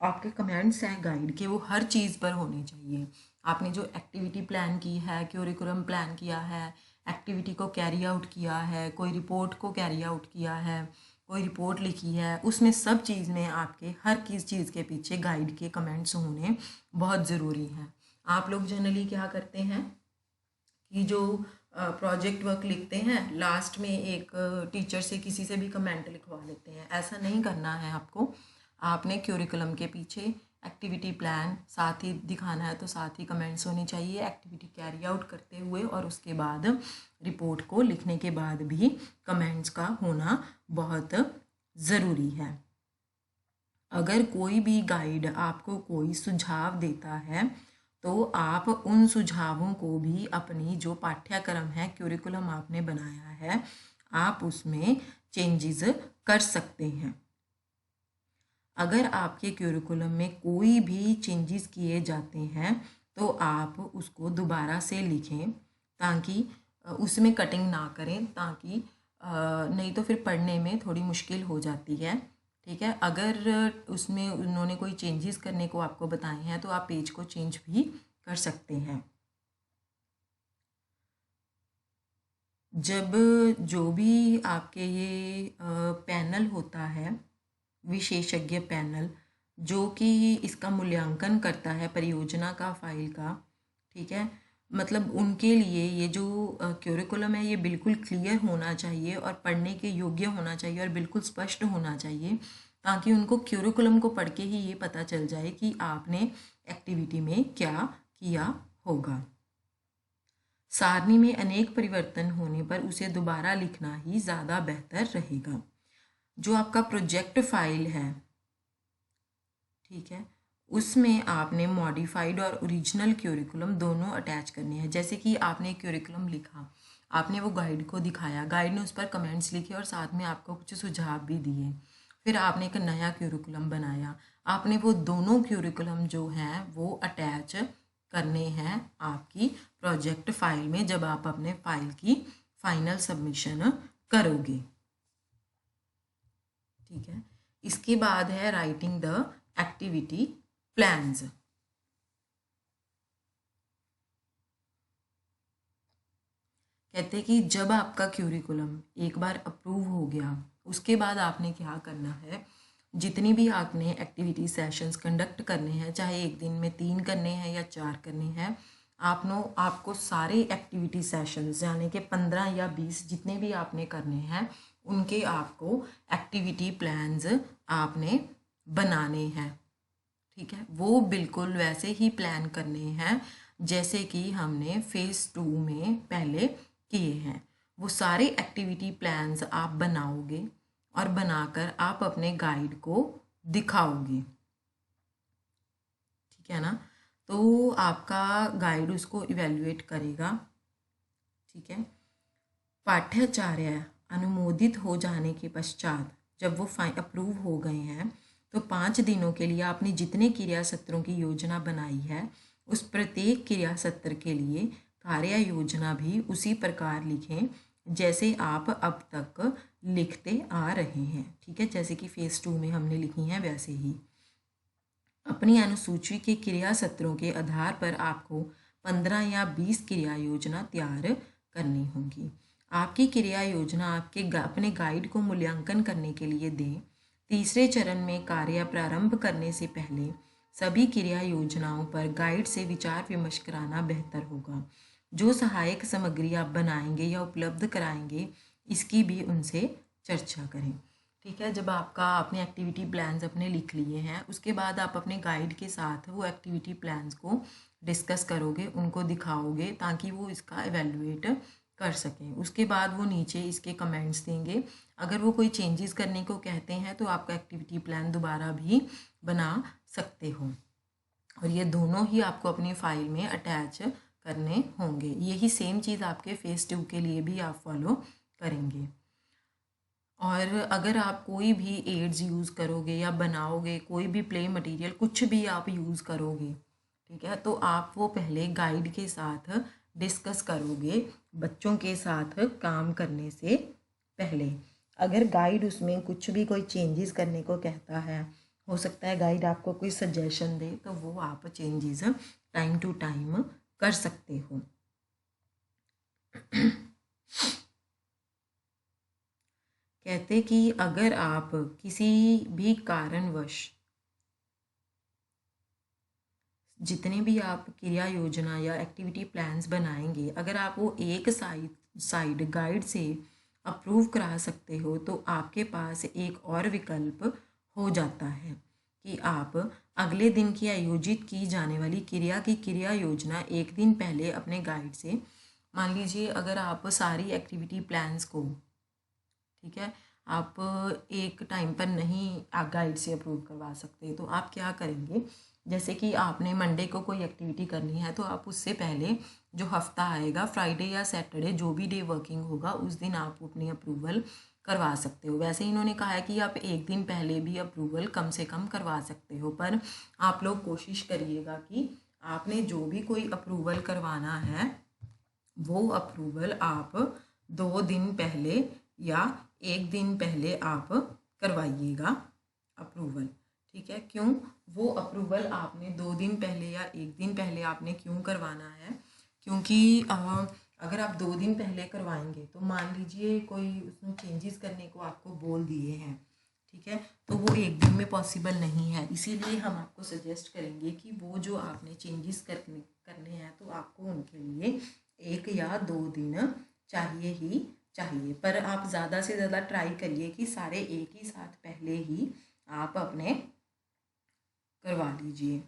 आपके कमेंट्स हैं गाइड के वो हर चीज़ पर होने चाहिए। आपने जो एक्टिविटी प्लान की है, क्यूरिकुलम प्लान किया है, एक्टिविटी को कैरी आउट किया है, कोई रिपोर्ट को कैरी आउट किया है, कोई रिपोर्ट लिखी है, उसमें सब चीज़ में आपके हर किस चीज़ के पीछे गाइड के कमेंट्स होने बहुत ज़रूरी हैं। आप लोग जनरली क्या करते हैं कि जो प्रोजेक्ट वर्क लिखते हैं लास्ट में एक टीचर से किसी से भी कमेंट लिखवा लेते हैं, ऐसा नहीं करना है आपको। आपने क्यूरिकुलम के पीछे एक्टिविटी प्लान साथ ही दिखाना है तो साथ ही कमेंट्स होने चाहिए एक्टिविटी कैरी आउट करते हुए, और उसके बाद रिपोर्ट को लिखने के बाद भी कमेंट्स का होना बहुत ज़रूरी है। अगर कोई भी गाइड आपको कोई सुझाव देता है तो आप उन सुझावों को भी अपनी जो पाठ्यक्रम है, क्यूरिकुलम आपने बनाया है, आप उसमें चेंजेस कर सकते हैं। अगर आपके क्यूरिकुलम में कोई भी चेंजेस किए जाते हैं तो आप उसको दोबारा से लिखें, ताकि उसमें कटिंग ना करें, ताकि नहीं तो फिर पढ़ने में थोड़ी मुश्किल हो जाती है, ठीक है। अगर उसमें उन्होंने कोई चेंजेस करने को आपको बताए हैं तो आप पेज को चेंज भी कर सकते हैं। जब जो भी आपके ये पैनल होता है, विशेषज्ञ पैनल, जो कि इसका मूल्यांकन करता है परियोजना का फाइल का, ठीक है, मतलब उनके लिए ये जो क्यूरिकुलम है ये बिल्कुल क्लियर होना चाहिए और पढ़ने के योग्य होना चाहिए और बिल्कुल स्पष्ट होना चाहिए, ताकि उनको क्यूरिकुलम को पढ़ के ही ये पता चल जाए कि आपने एक्टिविटी में क्या किया होगा। सारणी में अनेक परिवर्तन होने पर उसे दोबारा लिखना ही ज़्यादा बेहतर रहेगा। जो आपका प्रोजेक्ट फाइल है, ठीक है, उसमें आपने मॉडिफाइड और ओरिजिनल क्यूरिकुलम दोनों अटैच करने हैं। जैसे कि आपने क्यूरिकुलम लिखा, आपने वो गाइड को दिखाया, गाइड ने उस पर कमेंट्स लिखे और साथ में आपको कुछ सुझाव भी दिए। फिर आपने एक नया क्यूरिकुलम बनाया, आपने वो दोनों क्यूरिकुलम जो हैं वो अटैच करने हैं आपकी प्रोजेक्ट फाइल में, जब आप अपने फाइल की फाइनल सबमिशन करोगे। ठीक है। इसके बाद है राइटिंग द एक्टिविटी प्लान्स। कहते हैं कि जब आपका क्यूरिकुलम एक बार अप्रूव हो गया, उसके बाद आपने क्या करना है, जितनी भी आपने एक्टिविटी सेशंस कंडक्ट करने हैं, चाहे एक दिन में 3 करने हैं या 4 करने हैं, आपको सारे एक्टिविटी सेशंस यानी कि 15 या 20 जितने भी आपने करने हैं, उनके आपको एक्टिविटी प्लान्स आपने बनाने हैं। ठीक है, वो बिल्कुल वैसे ही प्लान करने हैं जैसे कि हमने फेज़ 2 में पहले किए हैं। वो सारे एक्टिविटी प्लान्स आप बनाओगे और बनाकर आप अपने गाइड को दिखाओगे। ठीक है ना, तो आपका गाइड उसको इवेल्युएट करेगा। ठीक है, पाठ्याचार्य अनुमोदित हो जाने के पश्चात जब वो अप्रूव हो गए हैं तो 5 दिनों के लिए आपने जितने क्रिया सत्रों की योजना बनाई है उस प्रत्येक क्रिया सत्र के लिए कार्य योजना भी उसी प्रकार लिखें जैसे आप अब तक लिखते आ रहे हैं। ठीक है, जैसे कि फेज़ 2 में हमने लिखी हैं वैसे ही। अपनी अनुसूची के क्रिया सत्रों के आधार पर आपको 15 या 20 क्रिया योजना तैयार करनी होगी। आपकी क्रिया योजना अपने गाइड को मूल्यांकन करने के लिए दें। तीसरे चरण में कार्य प्रारंभ करने से पहले सभी क्रिया योजनाओं पर गाइड से विचार विमर्श कराना बेहतर होगा। जो सहायक सामग्री आप बनाएंगे या उपलब्ध कराएंगे इसकी भी उनसे चर्चा करें। ठीक है, जब आपने एक्टिविटी प्लान्स अपने लिख लिए हैं उसके बाद आप अपने गाइड के साथ वो एक्टिविटी प्लान्स को डिस्कस करोगे, उनको दिखाओगे ताकि वो इसका एवेल्युएट कर सकें। उसके बाद वो नीचे इसके कमेंट्स देंगे। अगर वो कोई चेंजेस करने को कहते हैं तो आपका एक्टिविटी प्लान दोबारा भी बना सकते हो और ये दोनों ही आपको अपनी फाइल में अटैच करने होंगे। यही सेम चीज़ आपके फेज़ 2 के लिए भी आप फॉलो करेंगे। और अगर आप कोई भी एड्स यूज़ करोगे या बनाओगे, कोई भी प्ले मटेरियल कुछ भी आप यूज़ करोगे, ठीक है, तो आप वो पहले गाइड के साथ डिस्कस करोगे बच्चों के साथ काम करने से पहले। अगर गाइड उसमें कुछ भी कोई चेंजेस करने को कहता है, हो सकता है गाइड आपको कोई सजेशन दे, तो वो आप चेंजेस टाइम टू टाइम कर सकते हो। कहते कि अगर आप किसी भी कारणवश जितने भी आप क्रिया योजना या एक्टिविटी प्लान्स बनाएंगे, अगर आप वो एक साइड गाइड से अप्रूव करा सकते हो तो आपके पास एक और विकल्प हो जाता है कि आप अगले दिन की आयोजित की जाने वाली क्रिया की क्रिया योजना एक दिन पहले अपने गाइड से, मान लीजिए अगर आप सारी एक्टिविटी प्लान्स को, ठीक है, आप एक टाइम पर नहीं गाइड से अप्रूव करवा सकते, तो आप क्या करेंगे, जैसे कि आपने मंडे को कोई एक्टिविटी करनी है तो आप उससे पहले जो हफ्ता आएगा फ्राइडे या सैटरडे जो भी डे वर्किंग होगा उस दिन आप अपनी अप्रूवल करवा सकते हो। वैसे इन्होंने कहा है कि आप एक दिन पहले भी अप्रूवल कम से कम करवा सकते हो, पर आप लोग कोशिश करिएगा कि आपने जो भी कोई अप्रूवल करवाना है वो अप्रूवल आप 2 दिन पहले या एक दिन पहले आप करवाइएगा। अप्रूवल। ठीक है, क्यों वो अप्रूवल आपने 2 दिन पहले या 1 दिन पहले आपने क्यों करवाना है? क्योंकि अगर आप 2 दिन पहले करवाएंगे तो मान लीजिए कोई उसमें चेंजेस करने को आपको बोल दिए हैं, ठीक है, तो वो 1 दिन में पॉसिबल नहीं है। इसीलिए हम आपको सजेस्ट करेंगे कि वो जो आपने चेंजेस करने हैं तो आपको उनके लिए 1 या 2 दिन चाहिए ही चाहिए। पर आप ज़्यादा से ज़्यादा ट्राई करिए कि सारे एक ही साथ पहले ही आप अपने करवा लीजिए।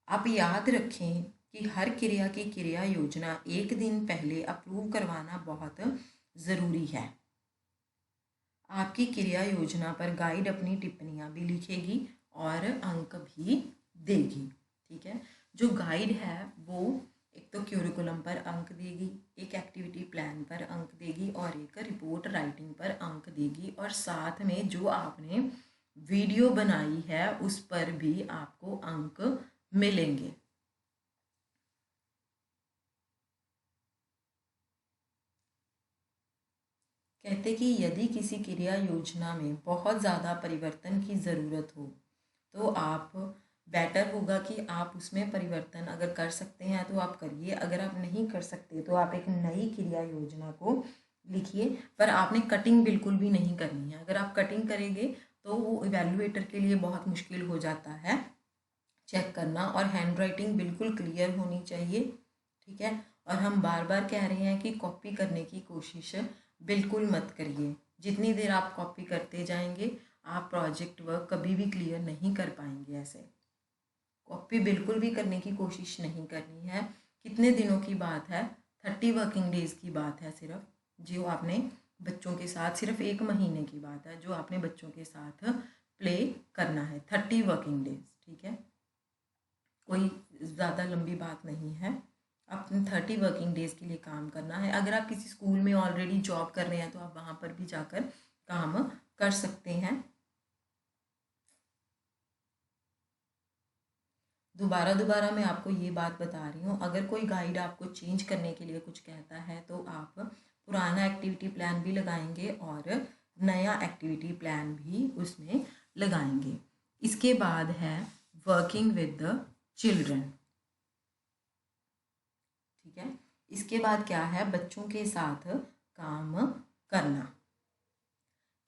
आप याद रखें कि हर क्रिया की क्रिया योजना 1 दिन पहले अप्रूव करवाना बहुत ज़रूरी है। आपकी क्रिया योजना पर गाइड अपनी टिप्पणियाँ भी लिखेगी और अंक भी देगी। ठीक है, जो गाइड है वो एक तो क्यूरिकुलम पर अंक देगी, एक एक्टिविटी प्लान पर अंक देगी और एक रिपोर्ट राइटिंग पर अंक देगी, और साथ में जो आपने वीडियो बनाई है उस पर भी आपको अंक मिलेंगे। कहते कि यदि किसी क्रिया योजना में बहुत ज़्यादा परिवर्तन की ज़रूरत हो तो आप बेटर होगा कि आप उसमें परिवर्तन अगर कर सकते हैं तो आप करिए, अगर आप नहीं कर सकते तो आप एक नई क्रिया योजना को लिखिए। पर आपने कटिंग बिल्कुल भी नहीं करनी है। अगर आप कटिंग करेंगे तो वो इवैल्यूएटर के लिए बहुत मुश्किल हो जाता है चेक करना, और हैंड राइटिंग बिल्कुल क्लियर होनी चाहिए। ठीक है, और हम बार बार कह रहे हैं कि कॉपी करने की कोशिश बिल्कुल मत करिए। जितनी देर आप कॉपी करते जाएंगे आप प्रोजेक्ट वर्क कभी भी क्लियर नहीं कर पाएंगे। ऐसे कॉपी बिल्कुल भी करने की कोशिश नहीं करनी है। कितने दिनों की बात है? 30 वर्किंग डेज़ की बात है सिर्फ, जो आपने बच्चों के साथ, सिर्फ 1 महीने की बात है जो आपने बच्चों के साथ प्ले करना है। 30 वर्किंग डेज, ठीक है, कोई ज़्यादा लंबी बात नहीं है। आपने 30 वर्किंग डेज़ के लिए काम करना है। अगर आप किसी स्कूल में ऑलरेडी जॉब कर रहे हैं तो आप वहाँ पर भी जाकर काम कर सकते हैं। दोबारा मैं आपको ये बात बता रही हूँ, अगर कोई गाइड आपको चेंज करने के लिए कुछ कहता है तो आप पुराना एक्टिविटी प्लान भी लगाएंगे और नया एक्टिविटी प्लान भी उसमें लगाएंगे। इसके बाद है वर्किंग विद द चिल्ड्रन। ठीक है, इसके बाद क्या है? बच्चों के साथ काम करना।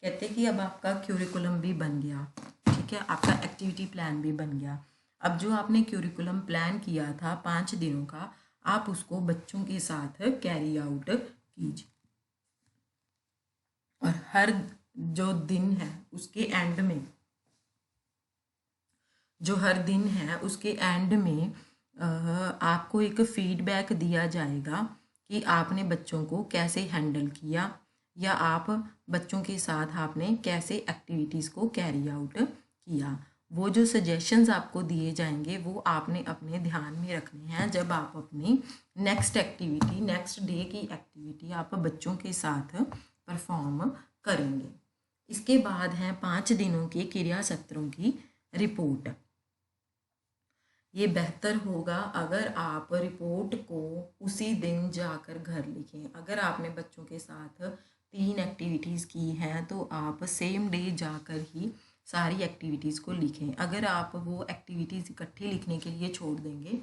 कहते कि अब आपका क्यूरिकुलम भी बन गया, ठीक है, आपका एक्टिविटी प्लान भी बन गया। अब जो आपने क्यूरिकुलम प्लान किया था 5 दिनों का, आप उसको बच्चों के साथ कैरी आउट कीजिए, और हर जो दिन है उसके एंड में, जो हर दिन है उसके एंड में आपको एक फीडबैक दिया जाएगा कि आपने बच्चों को कैसे हैंडल किया, या आप बच्चों के साथ आपने कैसे एक्टिविटीज़ को कैरी आउट किया। वो जो सजेशंस आपको दिए जाएंगे वो आपने अपने ध्यान में रखने हैं जब आप अपनी नेक्स्ट एक्टिविटी, नेक्स्ट डे की एक्टिविटी आप बच्चों के साथ परफॉर्म करेंगे। इसके बाद हैं 5 दिनों के क्रिया सत्रों की रिपोर्ट। ये बेहतर होगा अगर आप रिपोर्ट को उसी दिन जाकर घर लिखें। अगर आपने बच्चों के साथ 3 एक्टिविटीज़ की हैं तो आप सेम डे जाकर ही सारी एक्टिविटीज़ को लिखें। अगर आप वो एक्टिविटीज़ इकट्ठी लिखने के लिए छोड़ देंगे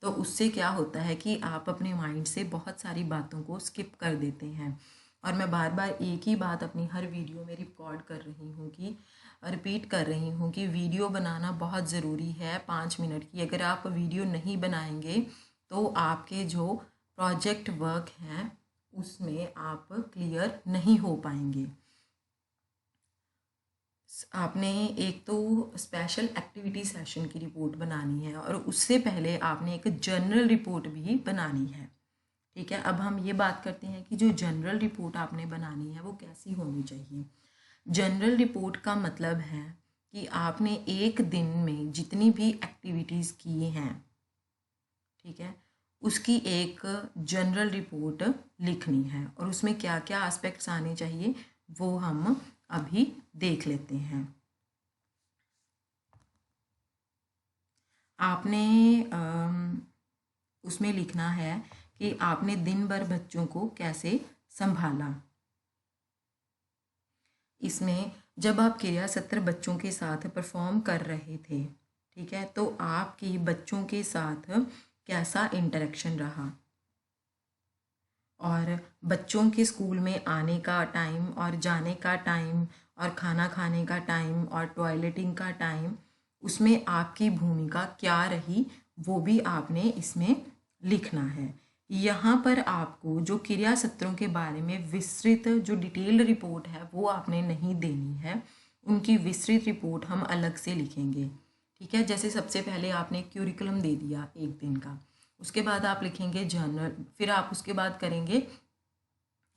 तो उससे क्या होता है कि आप अपने माइंड से बहुत सारी बातों को स्किप कर देते हैं। और मैं बार बार एक ही बात अपनी हर वीडियो में रिकॉर्ड कर रही हूँ कि रिपीट कर रही हूँ कि वीडियो बनाना बहुत ज़रूरी है 5 मिनट की। अगर आप वीडियो नहीं बनाएंगे तो आपके जो प्रोजेक्ट वर्क हैं उसमें आप क्लियर नहीं हो पाएंगे। आपने एक तो स्पेशल एक्टिविटी सेशन की रिपोर्ट बनानी है और उससे पहले आपने एक जनरल रिपोर्ट भी बनानी है। ठीक है, अब हम ये बात करते हैं कि जो जनरल रिपोर्ट आपने बनानी है वो कैसी होनी चाहिए। जनरल रिपोर्ट का मतलब है कि आपने एक दिन में जितनी भी एक्टिविटीज़ की हैं, ठीक है, उसकी एक जनरल रिपोर्ट लिखनी है, और उसमें क्या क्या एस्पेक्ट्स आने चाहिए वो हम अभी देख लेते हैं। आपने उसमें लिखना है कि आपने दिन भर बच्चों को कैसे संभाला। इसमें जब आप क्रिया सत्र बच्चों के साथ परफॉर्म कर रहे थे, ठीक है, तो आपकी बच्चों के साथ कैसा इंटरेक्शन रहा, और बच्चों के स्कूल में आने का टाइम और जाने का टाइम और खाना खाने का टाइम और टॉयलेटिंग का टाइम, उसमें आपकी भूमिका क्या रही, वो भी आपने इसमें लिखना है। यहाँ पर आपको जो क्रिया सत्रों के बारे में विस्तृत जो डिटेल्ड रिपोर्ट है वो आपने नहीं देनी है, उनकी विस्तृत रिपोर्ट हम अलग से लिखेंगे, ठीक है। जैसे सबसे पहले आपने क्यूरिकुलम दे दिया एक दिन का, उसके बाद आप लिखेंगे जर्नल, फिर आप उसके बाद करेंगे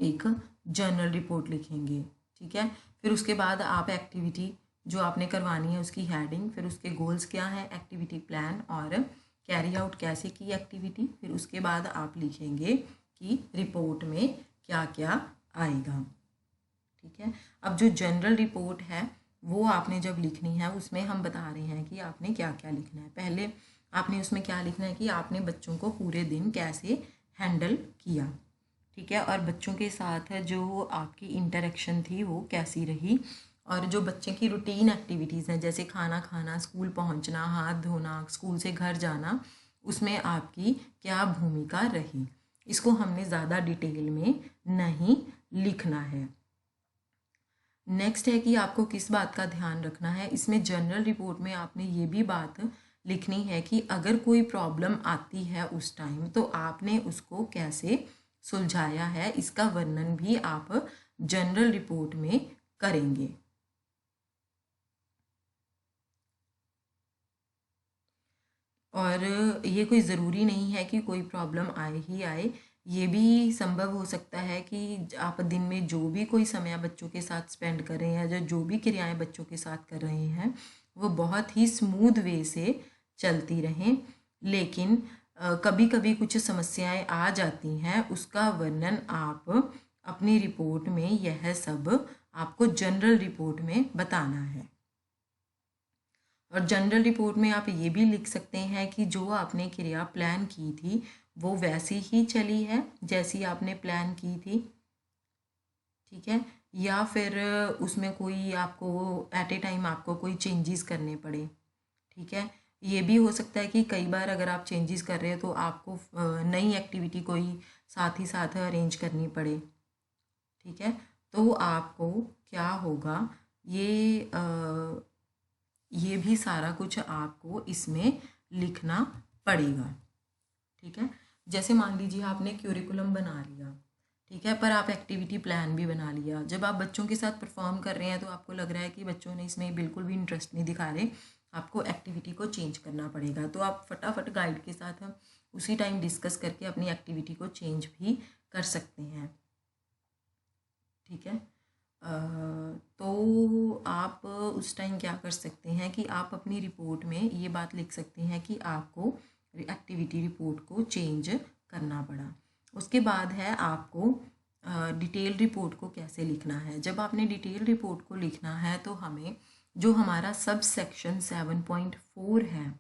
एक जर्नल रिपोर्ट लिखेंगे, ठीक है। फिर उसके बाद आप एक्टिविटी जो आपने करवानी है उसकी हेडिंग, फिर उसके गोल्स क्या हैं, एक्टिविटी प्लान और कैरी आउट कैसे की एक्टिविटी, फिर उसके बाद आप लिखेंगे कि रिपोर्ट में क्या क्या आएगा, ठीक है। अब जो जनरल रिपोर्ट है वो आपने जब लिखनी है उसमें हम बता रहे हैं कि आपने क्या क्या लिखना है। पहले आपने उसमें क्या लिखना है कि आपने बच्चों को पूरे दिन कैसे हैंडल किया, ठीक है, और बच्चों के साथ जो आपकी इंटरेक्शन थी वो कैसी रही, और जो बच्चे की रूटीन एक्टिविटीज़ हैं जैसे खाना खाना, स्कूल पहुंचना, हाथ धोना, स्कूल से घर जाना, उसमें आपकी क्या भूमिका रही, इसको हमने ज़्यादा डिटेल में नहीं लिखना है। नेक्स्ट है कि आपको किस बात का ध्यान रखना है, इसमें जनरल रिपोर्ट में आपने ये भी बात लिखनी है कि अगर कोई प्रॉब्लम आती है उस टाइम तो आपने उसको कैसे सुलझाया है, इसका वर्णन भी आप जनरल रिपोर्ट में करेंगे। और ये कोई ज़रूरी नहीं है कि कोई प्रॉब्लम आए ही आए, ये भी संभव हो सकता है कि आप दिन में जो भी कोई समय बच्चों के साथ स्पेंड कर रहे हैं या जो भी क्रियाएं बच्चों के साथ कर रहे हैं वो बहुत ही स्मूथ वे से चलती रहें, लेकिन कभी कभी कुछ समस्याएं आ जाती हैं, उसका वर्णन आप अपनी रिपोर्ट में यह सब आपको जनरल रिपोर्ट में बताना है। और जनरल रिपोर्ट में आप ये भी लिख सकते हैं कि जो आपने क्रिया प्लान की थी वो वैसी ही चली है जैसी आपने प्लान की थी, ठीक है, या फिर उसमें कोई आपको एट ए टाइम आपको कोई चेंजेस करने पड़े, ठीक है। ये भी हो सकता है कि कई बार अगर आप चेंजेस कर रहे हो तो आपको नई एक्टिविटी कोई साथ ही साथ अरेंज करनी पड़े, ठीक है। तो आपको क्या होगा, ये भी सारा कुछ आपको इसमें लिखना पड़ेगा, ठीक है। जैसे मान लीजिए आपने क्यूरिकुलम बना लिया, ठीक है, पर आप एक्टिविटी प्लान भी बना लिया, जब आप बच्चों के साथ परफॉर्म कर रहे हैं तो आपको लग रहा है कि बच्चों ने इसमें बिल्कुल भी इंटरेस्ट नहीं दिखा रहे, आपको एक्टिविटी को चेंज करना पड़ेगा, तो आप फटाफट गाइड के साथ उसी टाइम डिस्कस करके अपनी एक्टिविटी को चेंज भी कर सकते हैं, ठीक है। तो आप उस टाइम क्या कर सकते हैं कि आप अपनी रिपोर्ट में ये बात लिख सकते हैं कि आपको एक्टिविटी रिपोर्ट को चेंज करना पड़ा। उसके बाद है आपको डिटेल रिपोर्ट को कैसे लिखना है। जब आपने डिटेल रिपोर्ट को लिखना है तो हमें जो हमारा सब सेक्शन 7.4 है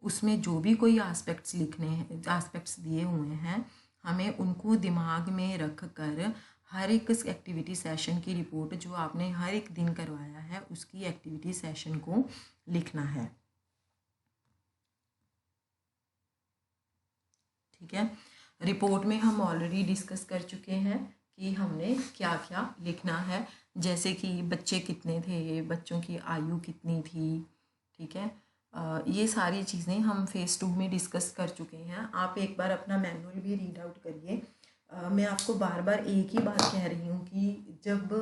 उसमें जो भी कोई आस्पेक्ट्स लिखने हैं, आस्पेक्ट्स दिए हुए हैं, हमें उनको दिमाग में रख कर हर एक एक्टिविटी सेशन की रिपोर्ट जो आपने हर एक दिन करवाया है उसकी एक्टिविटी सेशन को लिखना है, ठीक है। रिपोर्ट में हम ऑलरेडी डिस्कस कर चुके हैं कि हमने क्या क्या लिखना है, जैसे कि बच्चे कितने थे, बच्चों की आयु कितनी थी, ठीक है। ये सारी चीज़ें हम फेज़ 2 में डिस्कस कर चुके हैं। आप एक बार अपना मैनुअल भी रीड आउट करिए। मैं आपको बार बार एक ही बात कह रही हूँ कि जब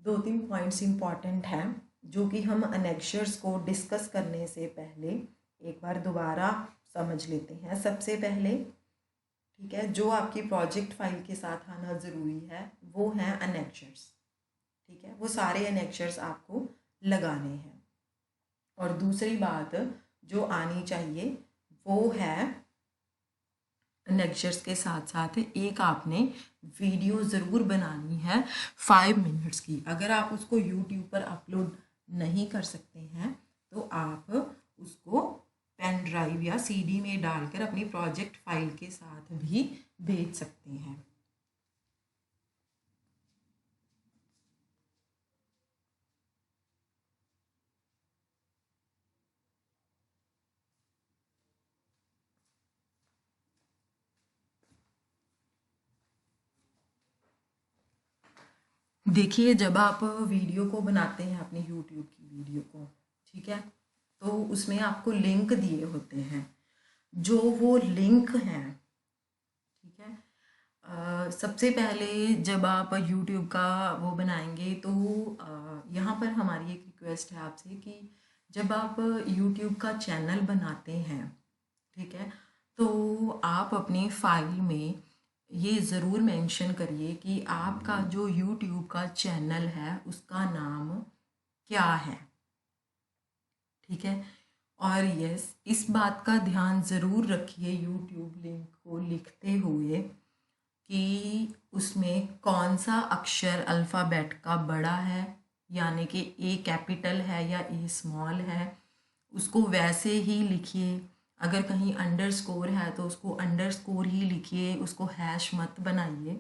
2-3 पॉइंट्स इम्पॉर्टेंट हैं जो कि हम अनेक्शर्स को डिस्कस करने से पहले एक बार दोबारा समझ लेते हैं। सबसे पहले, ठीक है, जो आपकी प्रोजेक्ट फाइल के साथ आना ज़रूरी है वो हैं अनेक्शर्स, ठीक है, वो सारे अनेक्शर्स आपको लगाने हैं। और दूसरी बात जो आनी चाहिए वो है लेक्चर्स के साथ साथ एक आपने वीडियो ज़रूर बनानी है 5 मिनट्स की। अगर आप उसको यूट्यूब पर अपलोड नहीं कर सकते हैं तो आप उसको पेन ड्राइव या सीडी में डालकर अपनी प्रोजेक्ट फाइल के साथ भी भेज सकते हैं। देखिए, जब आप वीडियो को बनाते हैं अपनी यूट्यूब की वीडियो को, ठीक है, तो उसमें आपको लिंक दिए होते हैं। जो वो लिंक हैं, ठीक है, सबसे पहले जब आप यूट्यूब का वो बनाएंगे तो यहाँ पर हमारी एक रिक्वेस्ट है आपसे कि जब आप यूट्यूब का चैनल बनाते हैं, ठीक है, तो आप अपनी फाइल में ये ज़रूर मेंशन करिए कि आपका जो यूट्यूब का चैनल है उसका नाम क्या है, ठीक है। और यस, इस बात का ध्यान ज़रूर रखिए यूट्यूब लिंक को लिखते हुए कि उसमें कौन सा अक्षर अल्फ़ाबेट का बड़ा है, यानी कि ए कैपिटल है या ए स्मॉल है, उसको वैसे ही लिखिए। अगर कहीं अंडरस्कोर है तो उसको अंडरस्कोर ही लिखिए, उसको हैश मत बनाइए।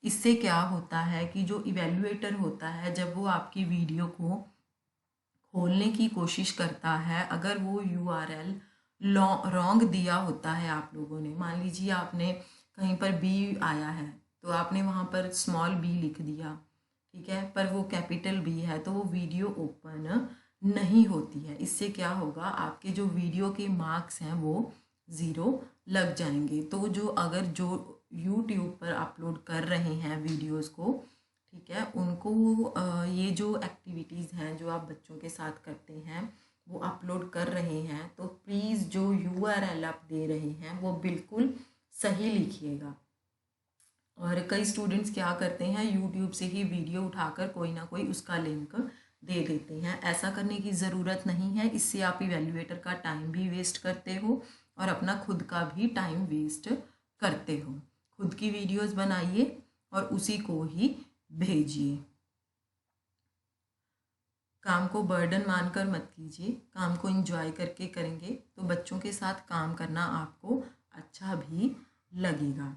इससे क्या होता है कि जो इवैल्यूएटर होता है, जब वो आपकी वीडियो को खोलने की कोशिश करता है, अगर वो URL रॉन्ग दिया होता है आप लोगों ने, मान लीजिए आपने कहीं पर बी आया है तो आपने वहाँ पर स्मॉल बी लिख दिया, ठीक है, पर वो कैपिटल बी है, तो वो वीडियो ओपन नहीं होती है। इससे क्या होगा, आपके जो वीडियो के मार्क्स हैं वो ज़ीरो लग जाएंगे। तो जो यूट्यूब पर अपलोड कर रहे हैं वीडियोस को, ठीक है, उनको ये जो एक्टिविटीज़ हैं जो आप बच्चों के साथ करते हैं वो अपलोड कर रहे हैं, तो प्लीज़ जो URL आप दे रहे हैं वो बिल्कुल सही लिखिएगा। और कई स्टूडेंट्स क्या करते हैं, यूट्यूब से ही वीडियो उठाकर कोई ना कोई उसका लिंक दे देते हैं। ऐसा करने की ज़रूरत नहीं है, इससे आप इवैल्यूएटर का टाइम भी वेस्ट करते हो और अपना खुद का भी टाइम वेस्ट करते हो। खुद की वीडियोस बनाइए और उसी को ही भेजिए। काम को बर्डन मानकर मत कीजिए, काम को एंजॉय करके करेंगे तो बच्चों के साथ काम करना आपको अच्छा भी लगेगा,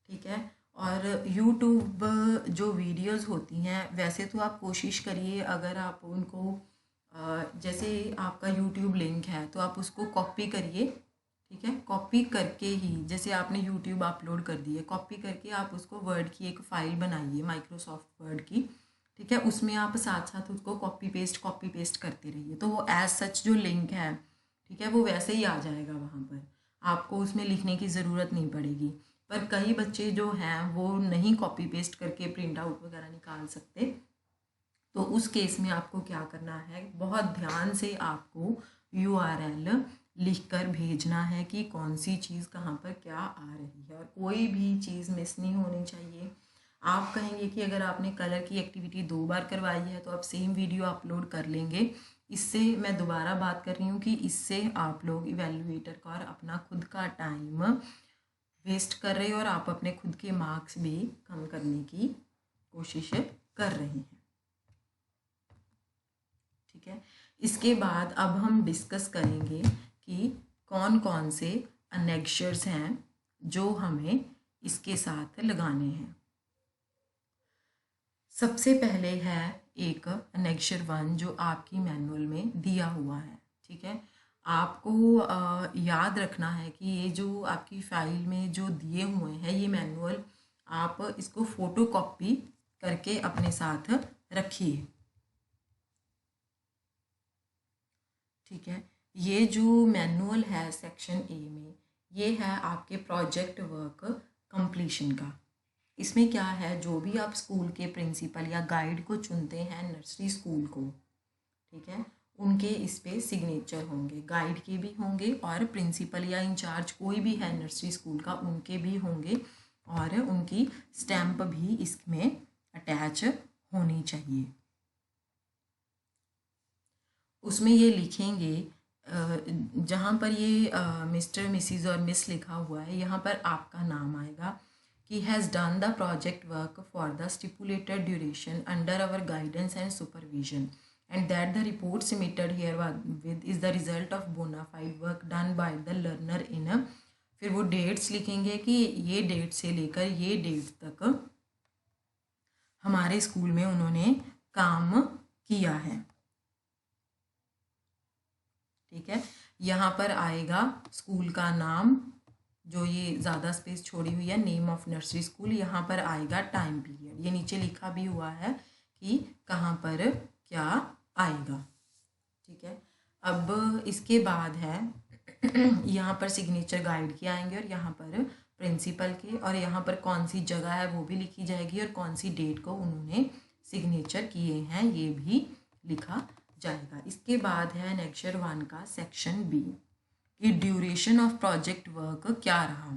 ठीक है। और यूट्यूब जो वीडियोस होती हैं, वैसे तो आप कोशिश करिए, अगर आप उनको जैसे आपका यूट्यूब लिंक है तो आप उसको कॉपी करिए, ठीक है, कॉपी करके ही, जैसे आपने यूट्यूब अपलोड कर दिए, कॉपी करके आप उसको वर्ड की एक फ़ाइल बनाइए, माइक्रोसॉफ्ट वर्ड की, ठीक है, उसमें आप साथ साथ उसको कॉपी पेस्ट करते रहिए, तो वो एज सच जो लिंक है, ठीक है, वो वैसे ही आ जाएगा वहाँ पर, आपको उसमें लिखने की ज़रूरत नहीं पड़ेगी। पर कई बच्चे जो हैं वो नहीं कॉपी पेस्ट करके प्रिंट आउट वगैरह निकाल सकते, तो उस केस में आपको क्या करना है, बहुत ध्यान से आपको URL लिख कर भेजना है कि कौन सी चीज़ कहाँ पर क्या आ रही है, और कोई भी चीज़ मिस नहीं होनी चाहिए। आप कहेंगे कि अगर आपने कलर की एक्टिविटी 2 बार करवाई है तो आप सेम वीडियो अपलोड कर लेंगे। इससे मैं दोबारा बात कर रही हूँ कि इससे आप लोग इवैल्यूएटर का और अपना खुद का टाइम वेस्ट कर रहे हो और आप अपने खुद के मार्क्स भी कम करने की कोशिश कर रहे हैं, ठीक है। इसके बाद अब हम डिस्कस करेंगे कि कौन कौन से अनेक्शर्स हैं जो हमें इसके साथ लगाने हैं। सबसे पहले है एक अनेक्शर 1 जो आपकी मैनुअल में दिया हुआ है, ठीक है। आपको याद रखना है कि ये जो आपकी फाइल में जो दिए हुए हैं ये मैनुअल, आप इसको फ़ोटो कॉपी करके अपने साथ रखिए, ठीक है। ये जो मैनुअल है सेक्शन ए में, ये है आपके प्रोजेक्ट वर्क कंप्लीशन का। इसमें क्या है, जो भी आप स्कूल के प्रिंसिपल या गाइड को चुनते हैं नर्सरी स्कूल को, ठीक है, उनके इस पे सिग्नेचर होंगे, गाइड के भी होंगे और प्रिंसिपल या इंचार्ज कोई भी है नर्सरी स्कूल का उनके भी होंगे, और उनकी स्टैम्प भी इसमें अटैच होनी चाहिए। उसमें ये लिखेंगे, जहाँ पर ये मिस्टर मिसिज़ और मिस लिखा हुआ है, यहाँ पर आपका नाम आएगा कि has done the project work for the stipulated duration under our guidance and supervision and that the report submitted herewith is the result of bonafide work done by the learner in, फिर वो dates लिखेंगे कि ये date से लेकर ये date तक हमारे स्कूल में उन्होंने काम किया है, ठीक है। यहाँ पर आएगा स्कूल का नाम, जो ये ज़्यादा स्पेस छोड़ी हुई है, नेम ऑफ नर्सरी स्कूल, यहाँ पर आएगा टाइम पीरियड। ये नीचे लिखा भी हुआ है कि कहाँ पर क्या आएगा। ठीक है, अब इसके बाद है यहाँ पर सिग्नेचर गाइड के आएंगे और यहाँ पर प्रिंसिपल के, और यहाँ पर कौन सी जगह है वो भी लिखी जाएगी और कौन सी डेट को उन्होंने सिग्नेचर किए हैं ये भी लिखा जाएगा। इसके बाद है एनेक्चर 1 का सेक्शन बी कि ड्यूरेशन ऑफ प्रोजेक्ट वर्क क्या रहा।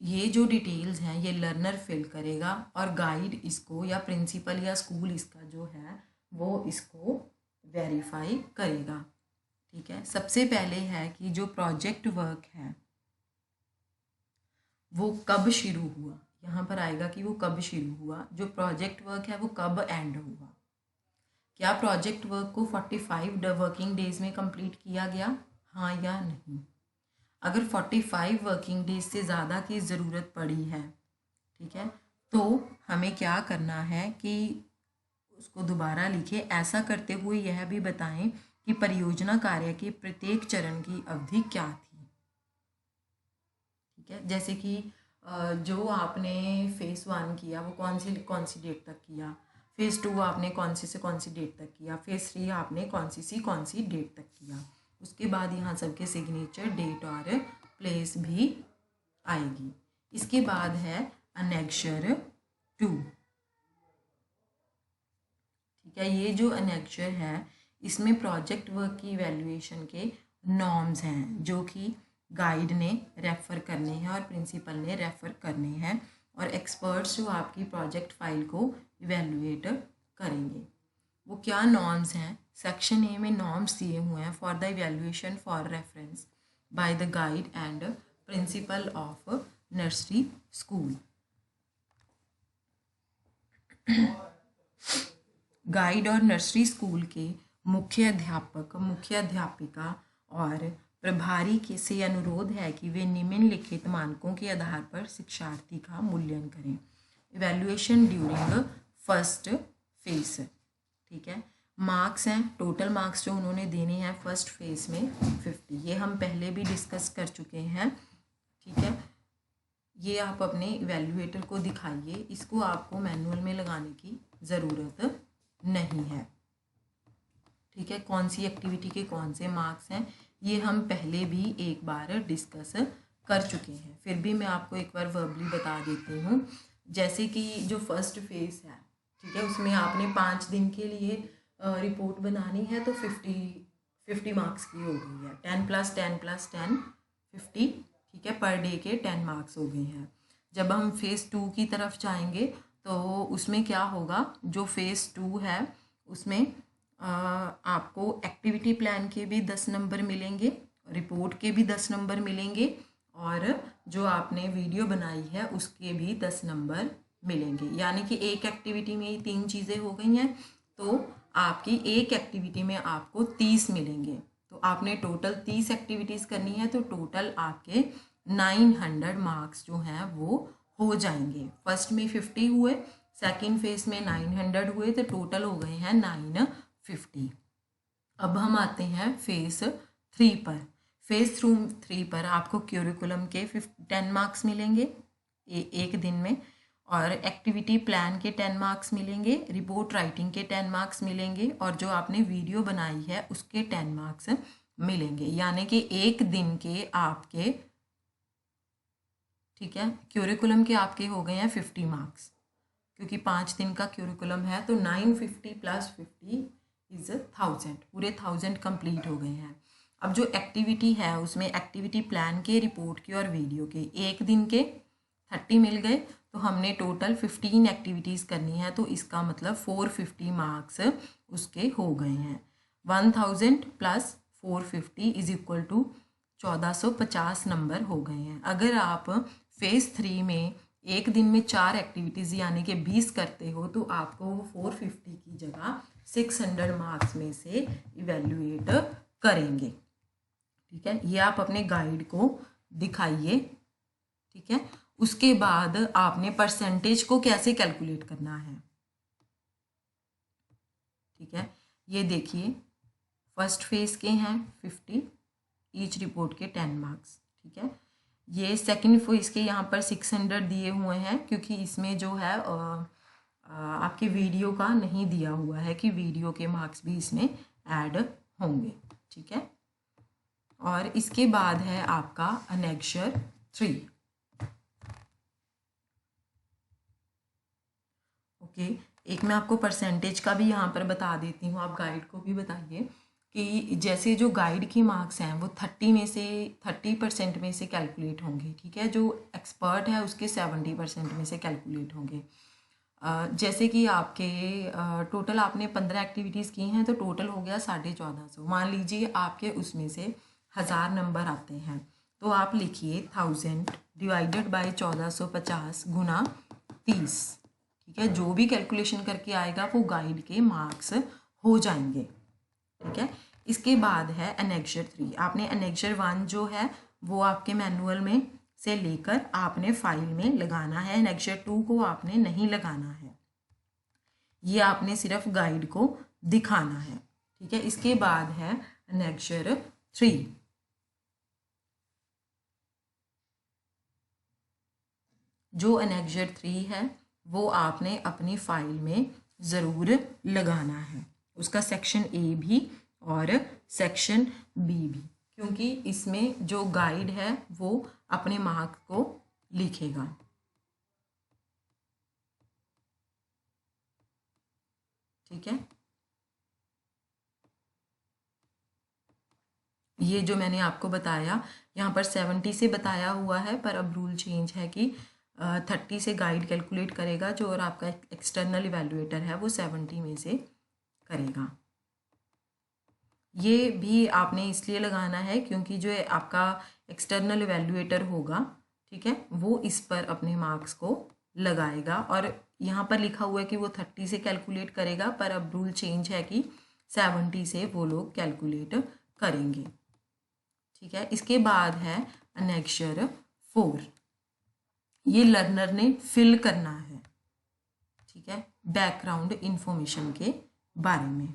ये जो डिटेल्स हैं ये लर्नर फिल करेगा और गाइड इसको या प्रिंसिपल या स्कूल इसका जो है वो इसको वेरीफाई करेगा। ठीक है, सबसे पहले है कि जो प्रोजेक्ट वर्क है वो कब शुरू हुआ, यहाँ पर आएगा कि वो कब शुरू हुआ, जो प्रोजेक्ट वर्क है वो कब एंड हुआ। क्या प्रोजेक्ट वर्क को 45 वर्किंग डेज में कंप्लीट किया गया, हाँ या नहीं। अगर 45 वर्किंग डेज से ज़्यादा की ज़रूरत पड़ी है, ठीक है, तो हमें क्या करना है कि उसको दोबारा लिखे। ऐसा करते हुए यह भी बताएं कि परियोजना कार्य के प्रत्येक चरण की अवधि क्या थी। ठीक है, जैसे कि जो आपने फेज़ 1 किया वो कौन सी डेट तक किया, फेज़ 2 आपने कौन सी डेट तक किया, फेज़ 3 आपने कौन सी डेट तक किया। उसके बाद यहाँ सबके सिग्नेचर, डेट और प्लेस भी आएगी। इसके बाद है एनेक्चर 2। ठीक है, ये जो एनेक्चर है इसमें प्रोजेक्ट वर्क की इवैल्यूएशन के नॉर्म्स हैं जो कि गाइड ने रेफ़र करने हैं और प्रिंसिपल ने रेफ़र करने हैं, और एक्सपर्ट्स जो आपकी प्रोजेक्ट फाइल को इवैल्यूएट करेंगे। वो क्या नॉर्म्स हैं, सेक्शन ए में नॉर्म्स दिए हुए हैं for the evaluation for reference by the guide and principle of nursery school. Guide और नर्सरी स्कूल के मुख्य अध्यापक, मुख्य अध्यापिका और प्रभारी के से अनुरोध है कि वे निम्नलिखित मानकों के आधार पर शिक्षार्थी का मूल्यांकन करें। Evaluation during first phase. ठीक है, मार्क्स हैं, टोटल मार्क्स जो उन्होंने देने हैं फर्स्ट फेज में 50, ये हम पहले भी डिस्कस कर चुके हैं। ठीक है, ये आप अपने इवैल्यूएटर को दिखाइए, इसको आपको मैनुअल में लगाने की ज़रूरत नहीं है। ठीक है, कौन सी एक्टिविटी के कौन से मार्क्स हैं ये हम पहले भी एक बार डिस्कस कर चुके हैं, फिर भी मैं आपको एक बार वर्बली बता देती हूँ। जैसे कि जो फर्स्ट फेज है, ठीक है, उसमें आपने 5 दिन के लिए रिपोर्ट बनानी है तो 50 मार्क्स की हो गई है। 10 + 10 + 10 50। ठीक है, पर डे के 10 मार्क्स हो गए हैं। जब हम फेज़ 2 की तरफ जाएंगे तो उसमें क्या होगा, जो फेज़ 2 है उसमें आपको एक्टिविटी प्लान के भी 10 नंबर मिलेंगे, रिपोर्ट के भी 10 नंबर मिलेंगे, और जो आपने वीडियो बनाई है उसके भी 10 नंबर मिलेंगे। यानी कि एक एक्टिविटी में ही 3 चीज़ें हो गई हैं, तो आपकी एक एक्टिविटी में आपको 30 मिलेंगे। तो आपने टोटल 30 एक्टिविटीज़ करनी है तो टोटल आपके 900 मार्क्स जो हैं वो हो जाएंगे। फर्स्ट में 50 हुए, सेकेंड फेज में 900 हुए, तो टोटल हो गए हैं 950। अब हम आते हैं फेज़ 3 पर। फेज़ 3 पर आपको क्यूरिकुलम के 10 मार्क्स मिलेंगे एक दिन में, और एक्टिविटी प्लान के 10 मार्क्स मिलेंगे, रिपोर्ट राइटिंग के 10 मार्क्स मिलेंगे, और जो आपने वीडियो बनाई है उसके 10 मार्क्स मिलेंगे। यानी कि एक दिन के आपके, ठीक है, क्यूरिकुलम के आपके हो गए हैं 50 मार्क्स, क्योंकि 5 दिन का क्यूरिकुलम है तो 950 + 50 इज़ 1000, पूरे 1000 कंप्लीट हो गए हैं। अब जो एक्टिविटी है उसमें एक्टिविटी प्लान के, रिपोर्ट के और वीडियो के एक दिन के 30 मिल गए, तो हमने टोटल 15 एक्टिविटीज़ करनी है, तो इसका मतलब 450 मार्क्स उसके हो गए हैं। 1000 + 450 = 1450 नंबर हो गए हैं। अगर आप फेज़ 3 में एक दिन में 4 एक्टिविटीज़ यानी कि 20 करते हो तो आपको 450 की जगह 600 मार्क्स में से इवैल्यूएट करेंगे। ठीक है, ये आप अपने गाइड को दिखाइए। ठीक है, उसके बाद आपने परसेंटेज को कैसे कैलकुलेट करना है। ठीक है, ये देखिए फर्स्ट फेज के हैं 50, ईच रिपोर्ट के 10 मार्क्स। ठीक है, ये सेकंड इसके यहाँ पर 600 दिए हुए हैं, क्योंकि इसमें जो है आपके वीडियो का नहीं दिया हुआ है कि वीडियो के मार्क्स भी इसमें ऐड होंगे। ठीक है, और इसके बाद है आपका अनेक्जर 3। ओके, एक मैं आपको परसेंटेज का भी यहाँ पर बता देती हूँ, आप गाइड को भी बताइए कि जैसे जो गाइड की मार्क्स हैं वो 30% में से कैलकुलेट होंगे। ठीक है, जो एक्सपर्ट है उसके 70% में से कैलकुलेट होंगे। जैसे कि आपके टोटल आपने 15 एक्टिविटीज़ की हैं, तो टोटल हो गया 1450। मान लीजिए आपके उसमें से 1000 नंबर आते हैं, तो आप लिखिए 1000 डिवाइडेड बाई 1450 गुना 30। ठीक है, जो भी कैलकुलेशन करके आएगा वो गाइड के मार्क्स हो जाएंगे। ठीक है, इसके बाद है एनेक्जर 3। आपने एनेक्जर 1 जो है वो आपके मैनुअल में से लेकर आपने फाइल में लगाना है। एनेक्जर 2 को आपने नहीं लगाना है, ये आपने सिर्फ गाइड को दिखाना है। ठीक है, इसके बाद है एनेक्जर 3। जो एनेक्जर 3 है वो आपने अपनी फाइल में ज़रूर लगाना है, उसका सेक्शन ए भी और सेक्शन बी भी, क्योंकि इसमें जो गाइड है वो अपने मार्क को लिखेगा। ठीक है, ये जो मैंने आपको बताया यहाँ पर 70 से बताया हुआ है, पर अब रूल चेंज है कि 30 से गाइड कैलकुलेट करेगा जो, और आपका एक्सटर्नल इवैल्यूएटर है वो 70 में से करेगा। ये भी आपने इसलिए लगाना है क्योंकि जो आपका एक्सटर्नल इवैल्यूएटर होगा, ठीक है, वो इस पर अपने मार्क्स को लगाएगा। और यहाँ पर लिखा हुआ है कि वो 30 से कैलकुलेट करेगा, पर अब रूल चेंज है कि 70 से वो लोग कैलकुलेट करेंगे। ठीक है, इसके बाद है एनेक्जर 4। ये लर्नर ने फिल करना है। ठीक है, बैकग्राउंड इंफॉर्मेशन के बारे में।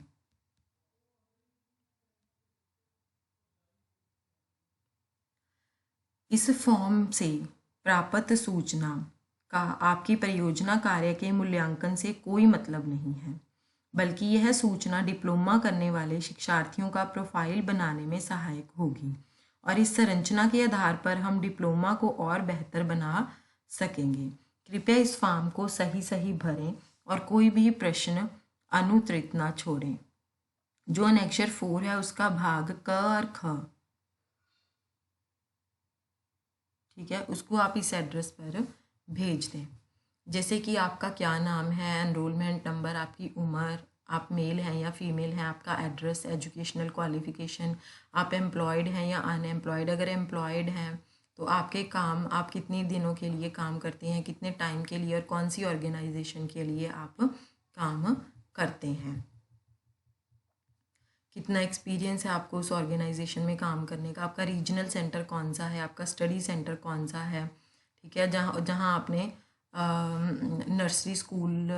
इस फॉर्म से प्राप्त सूचना का आपकी परियोजना कार्य के मूल्यांकन से कोई मतलब नहीं है, बल्कि यह सूचना डिप्लोमा करने वाले शिक्षार्थियों का प्रोफाइल बनाने में सहायक होगी, और इस संरचना के आधार पर हम डिप्लोमा को और बेहतर बना सकेंगे। कृपया इस फॉर्म को सही भरें और कोई भी प्रश्न अनुत्तरित ना छोड़ें। जो एनेक्जर 4 है उसका भाग क और ख, ठीक है, उसको आप इस एड्रेस पर भेज दें। जैसे कि आपका क्या नाम है, एनरोलमेंट नंबर, आपकी उम्र, आप मेल हैं या फीमेल हैं, आपका एड्रेस, एजुकेशनल क्वालिफिकेशन, आप एम्प्लॉयड हैं या अनएम्प्लॉयड। अगर एम्प्लॉयड हैं तो आपके काम, आप कितने दिनों के लिए काम करते हैं, कितने टाइम के लिए, और कौन सी ऑर्गेनाइजेशन के लिए आप काम करते हैं, कितना एक्सपीरियंस है आपको उस ऑर्गेनाइजेशन में काम करने का, आपका रीजनल सेंटर कौन सा है, आपका स्टडी सेंटर कौन सा है। ठीक है, जहाँ आपने नर्सरी स्कूल,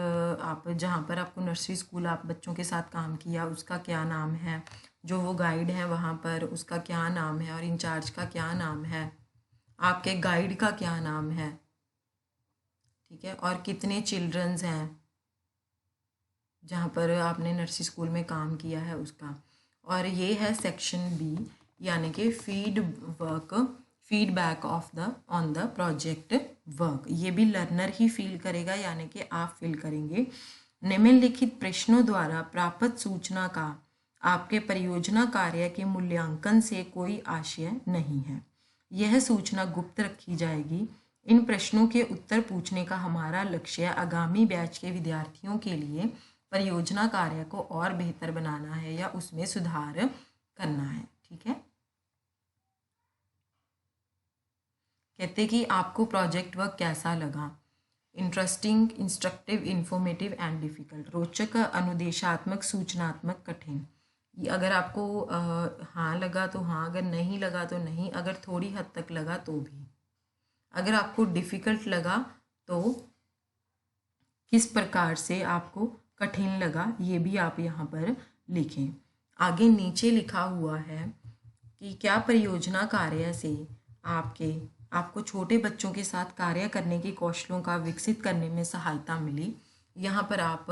आप जहाँ पर आपको नर्सरी स्कूल आप बच्चों के साथ काम किया उसका क्या नाम है, जो वो गाइड है वहाँ पर उसका क्या नाम है, और इंचार्ज का क्या नाम है, आपके गाइड का क्या नाम है। ठीक है, और कितने चिल्ड्रंस हैं जहाँ पर आपने नर्सरी स्कूल में काम किया है उसका। और ये है सेक्शन बी, यानी कि feedback on the project work. ये भी लर्नर ही फील करेगा, यानी कि आप फील करेंगे। निम्नलिखित प्रश्नों द्वारा प्राप्त सूचना का आपके परियोजना कार्य के मूल्यांकन से कोई आशय नहीं है। यह सूचना गुप्त रखी जाएगी। इन प्रश्नों के उत्तर पूछने का हमारा लक्ष्य आगामी बैच के विद्यार्थियों के लिए परियोजना कार्य को और बेहतर बनाना है या उसमें सुधार करना है। ठीक है, कहते कि आपको प्रोजेक्ट वर्क कैसा लगा। Interesting, instructive, informative and difficult. रोचक, अनुदेशात्मक, सूचनात्मक, कठिन। ये अगर आपको हाँ लगा तो हाँ, अगर नहीं लगा तो नहीं, अगर थोड़ी हद तक लगा तो भी। अगर आपको डिफ़िकल्ट लगा तो किस प्रकार से आपको कठिन लगा, ये भी आप यहाँ पर लिखें। आगे नीचे लिखा हुआ है कि क्या परियोजना कार्य से आपको छोटे बच्चों के साथ कार्य करने के कौशलों का विकसित करने में सहायता मिली। यहाँ पर आप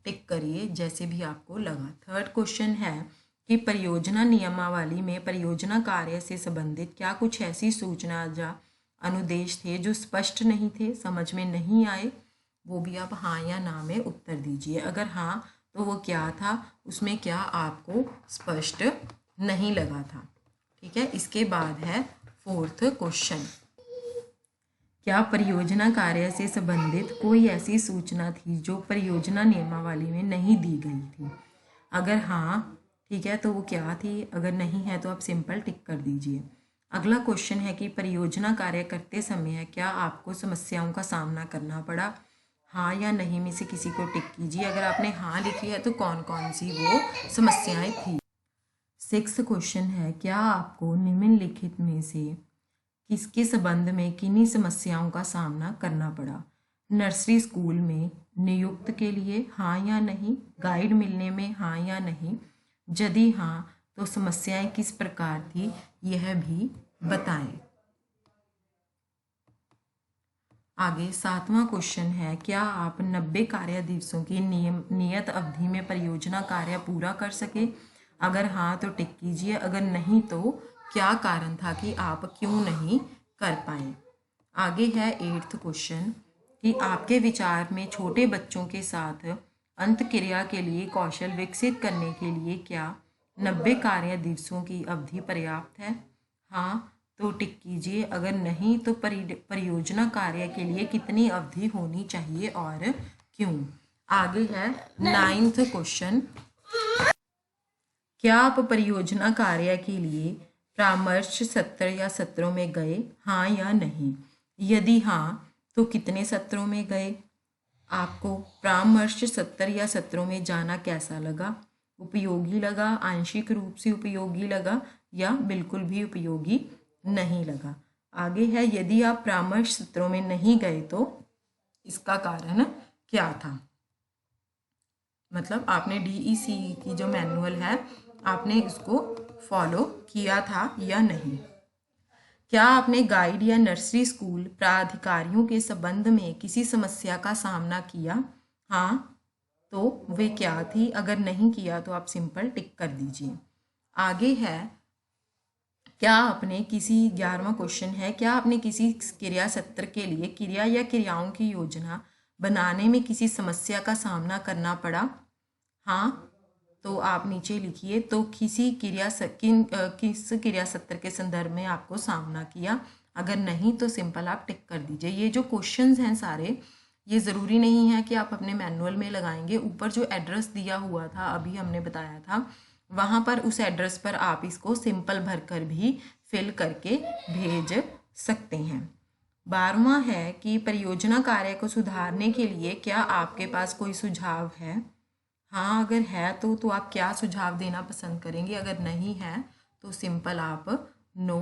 टिक करिए जैसे भी आपको लगा। थर्ड क्वेश्चन है कि परियोजना नियमावली में परियोजना कार्य से संबंधित क्या कुछ ऐसी सूचना या अनुदेश थे जो स्पष्ट नहीं थे, समझ में नहीं आए? वो भी आप हाँ या ना में उत्तर दीजिए। अगर हाँ तो वो क्या था, उसमें क्या आपको स्पष्ट नहीं लगा था। ठीक है, इसके बाद है फोर्थ क्वेश्चन, क्या परियोजना कार्य से संबंधित कोई ऐसी सूचना थी जो परियोजना नियमावली में नहीं दी गई थी? अगर हाँ ठीक है तो वो क्या थी, अगर नहीं है तो आप सिंपल टिक कर दीजिए। अगला क्वेश्चन है कि परियोजना कार्य करते समय क्या आपको समस्याओं का सामना करना पड़ा? हाँ या नहीं में से किसी को टिक कीजिए। अगर आपने हाँ लिखी है तो कौन कौन सी वो समस्याएं थी। सिक्स्थ क्वेश्चन है, क्या आपको निम्नलिखित में से किसके संबंध में किन्हीं समस्याओं का सामना करना पड़ा? नर्सरी स्कूल में नियुक्त के लिए हाँ या नहीं, गाइड मिलने में हाँ या नहीं, यदि हाँ तो समस्याएं किस प्रकार थी यह भी बताएं। आगे सातवां क्वेश्चन है, क्या आप 90 कार्य दिवसों की नियत अवधि में परियोजना कार्य पूरा कर सके? अगर हाँ तो टिक कीजिए, अगर नहीं तो क्या कारण था कि आप क्यों नहीं कर पाए। आगे है एट्थ क्वेश्चन कि आपके विचार में छोटे बच्चों के साथ अंत क्रिया के लिए कौशल विकसित करने के लिए क्या 90 कार्य दिवसों की अवधि पर्याप्त है? हाँ तो टिक कीजिए, अगर नहीं तो परियोजना कार्य के लिए कितनी अवधि होनी चाहिए और क्यों। आगे है नाइन्थ क्वेश्चन, क्या आप परियोजना कार्य के लिए परामर्श सत्र या सत्रों में गए? हाँ या नहीं, यदि हाँ तो कितने सत्रों में गए? आपको परामर्श सत्र या सत्रों में जाना कैसा लगा? उपयोगी लगा, आंशिक रूप से उपयोगी लगा या बिल्कुल भी उपयोगी नहीं लगा? आगे है, यदि आप परामर्श सत्रों में नहीं गए तो इसका कारण क्या था? मतलब आपने DEC की जो मैनुअल है आपने इसको फॉलो किया था या नहीं? क्या आपने गाइड या नर्सरी स्कूल प्राधिकारियों के संबंध में किसी समस्या का सामना किया? हाँ तो वे क्या थी, अगर नहीं किया तो आप सिंपल टिक कर दीजिए। आगे है, क्या आपने किसी 11वां क्वेश्चन है, क्या आपने किसी क्रिया सत्र के लिए क्रिया या क्रियाओं की योजना बनाने में किसी समस्या का सामना करना पड़ा? हाँ तो आप नीचे लिखिए, तो किसी किस क्रिया सत्र के संदर्भ में आपको सामना किया? अगर नहीं तो सिंपल आप टिक कर दीजिए। ये जो क्वेश्चंस हैं सारे, ये ज़रूरी नहीं है कि आप अपने मैनुअल में लगाएंगे। ऊपर जो एड्रेस दिया हुआ था अभी हमने बताया था, वहाँ पर उस एड्रेस पर आप इसको सिंपल भरकर भी फिल करके भेज सकते हैं। 12वां है कि परियोजना कार्य को सुधारने के लिए क्या आपके पास कोई सुझाव है? हाँ अगर है तो आप क्या सुझाव देना पसंद करेंगे? अगर नहीं है तो सिंपल आप नो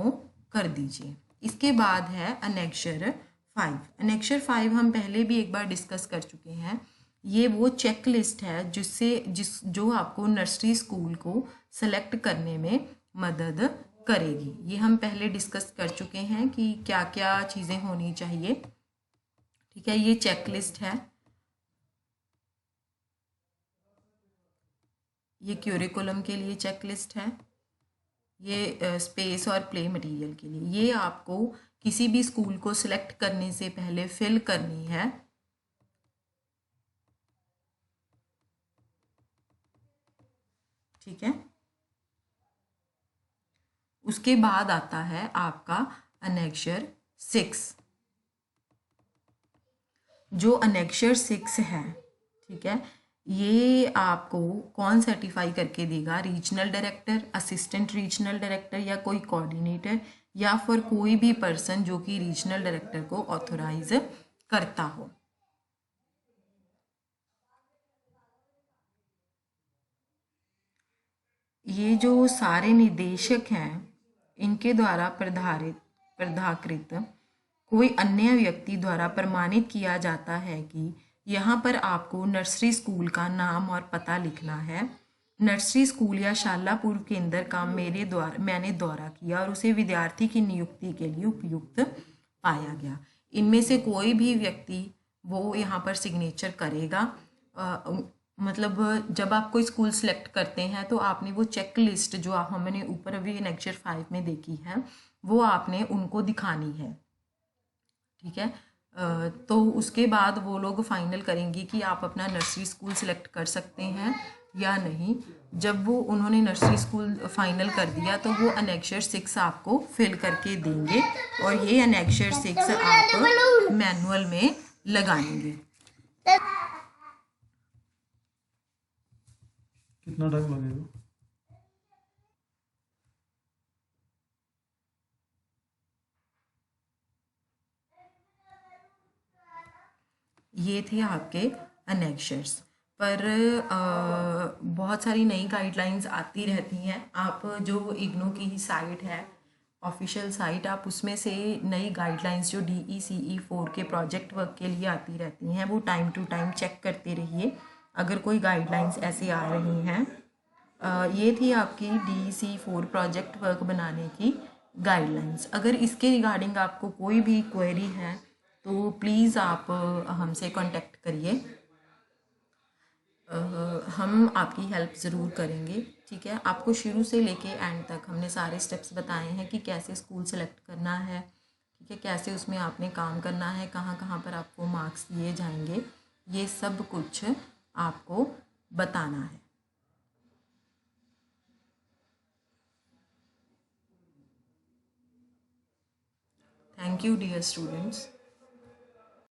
कर दीजिए। इसके बाद है अनेक्शर 5। अनेक्शर 5 हम पहले भी एक बार डिस्कस कर चुके हैं। ये वो चेक लिस्ट है जो आपको नर्सरी स्कूल को सेलेक्ट करने में मदद करेगी। ये हम पहले डिस्कस कर चुके हैं कि क्या क्या चीज़ें होनी चाहिए। ठीक है, ये चेक लिस्ट है, ये क्यूरिकुलम के लिए चेक लिस्ट है, ये स्पेस और प्ले मटेरियल के लिए। ये आपको किसी भी स्कूल को सिलेक्ट करने से पहले फिल करनी है। ठीक है, उसके बाद आता है आपका अनेक्शर 6। जो अनेक्शर 6 है, ठीक है, ये आपको कौन सर्टिफाई करके देगा? Regional director, assistant regional director या कोई कोऑर्डिनेटर या फिर कोई भी पर्सन जो कि रीजनल डायरेक्टर को ऑथोराइज करता हो। ये जो सारे निदेशक हैं इनके द्वारा प्रधाकृत कोई अन्य व्यक्ति द्वारा प्रमाणित किया जाता है कि यहाँ पर आपको नर्सरी स्कूल का नाम और पता लिखना है। नर्सरी स्कूल या शाला पूर्व केंद्र का मैंने दौरा किया और उसे विद्यार्थी की नियुक्ति के लिए उपयुक्त पाया गया। इनमें से कोई भी व्यक्ति वो यहाँ पर सिग्नेचर करेगा। मतलब जब आप कोई स्कूल सेलेक्ट करते हैं तो आपने वो चेक लिस्ट जो हमने ऊपर अभी लेक्चर 5 में देखी है वो आपने उनको दिखानी है, ठीक है। तो उसके बाद वो लोग फाइनल करेंगे कि आप अपना नर्सरी स्कूल सेलेक्ट कर सकते हैं या नहीं। जब वो उन्होंने नर्सरी स्कूल फाइनल कर दिया तो वो अनेक्शर 6 आपको फिल करके देंगे और ये अनेक्शर 6 आप मैनुअल में लगाएंगे। कितना टाइम लगेगा? ये थे आपके अनेक्शर्स पर बहुत सारी नई गाइडलाइंस आती रहती हैं। आप जो इग्नू की ही साइट है ऑफिशियल साइट, आप उसमें से नई गाइडलाइंस जो DECE 4 के प्रोजेक्ट वर्क के लिए आती रहती हैं वो टाइम टू टाइम चेक करते रहिए अगर कोई गाइडलाइंस ऐसी आ रही हैं। ये थी आपकी DECE 4 प्रोजेक्ट वर्क बनाने की गाइडलाइंस। अगर इसके रिगार्डिंग आपको कोई भी क्वेरी है तो प्लीज़ आप हमसे कांटेक्ट करिए, हम आपकी हेल्प ज़रूर करेंगे, ठीक है। आपको शुरू से लेके एंड तक हमने सारे स्टेप्स बताए हैं कि कैसे स्कूल सेलेक्ट करना है, ठीक है, कैसे उसमें आपने काम करना है, कहाँ कहाँ पर आपको मार्क्स दिए जाएंगे, ये सब कुछ आपको बताना है। Thank you dear students.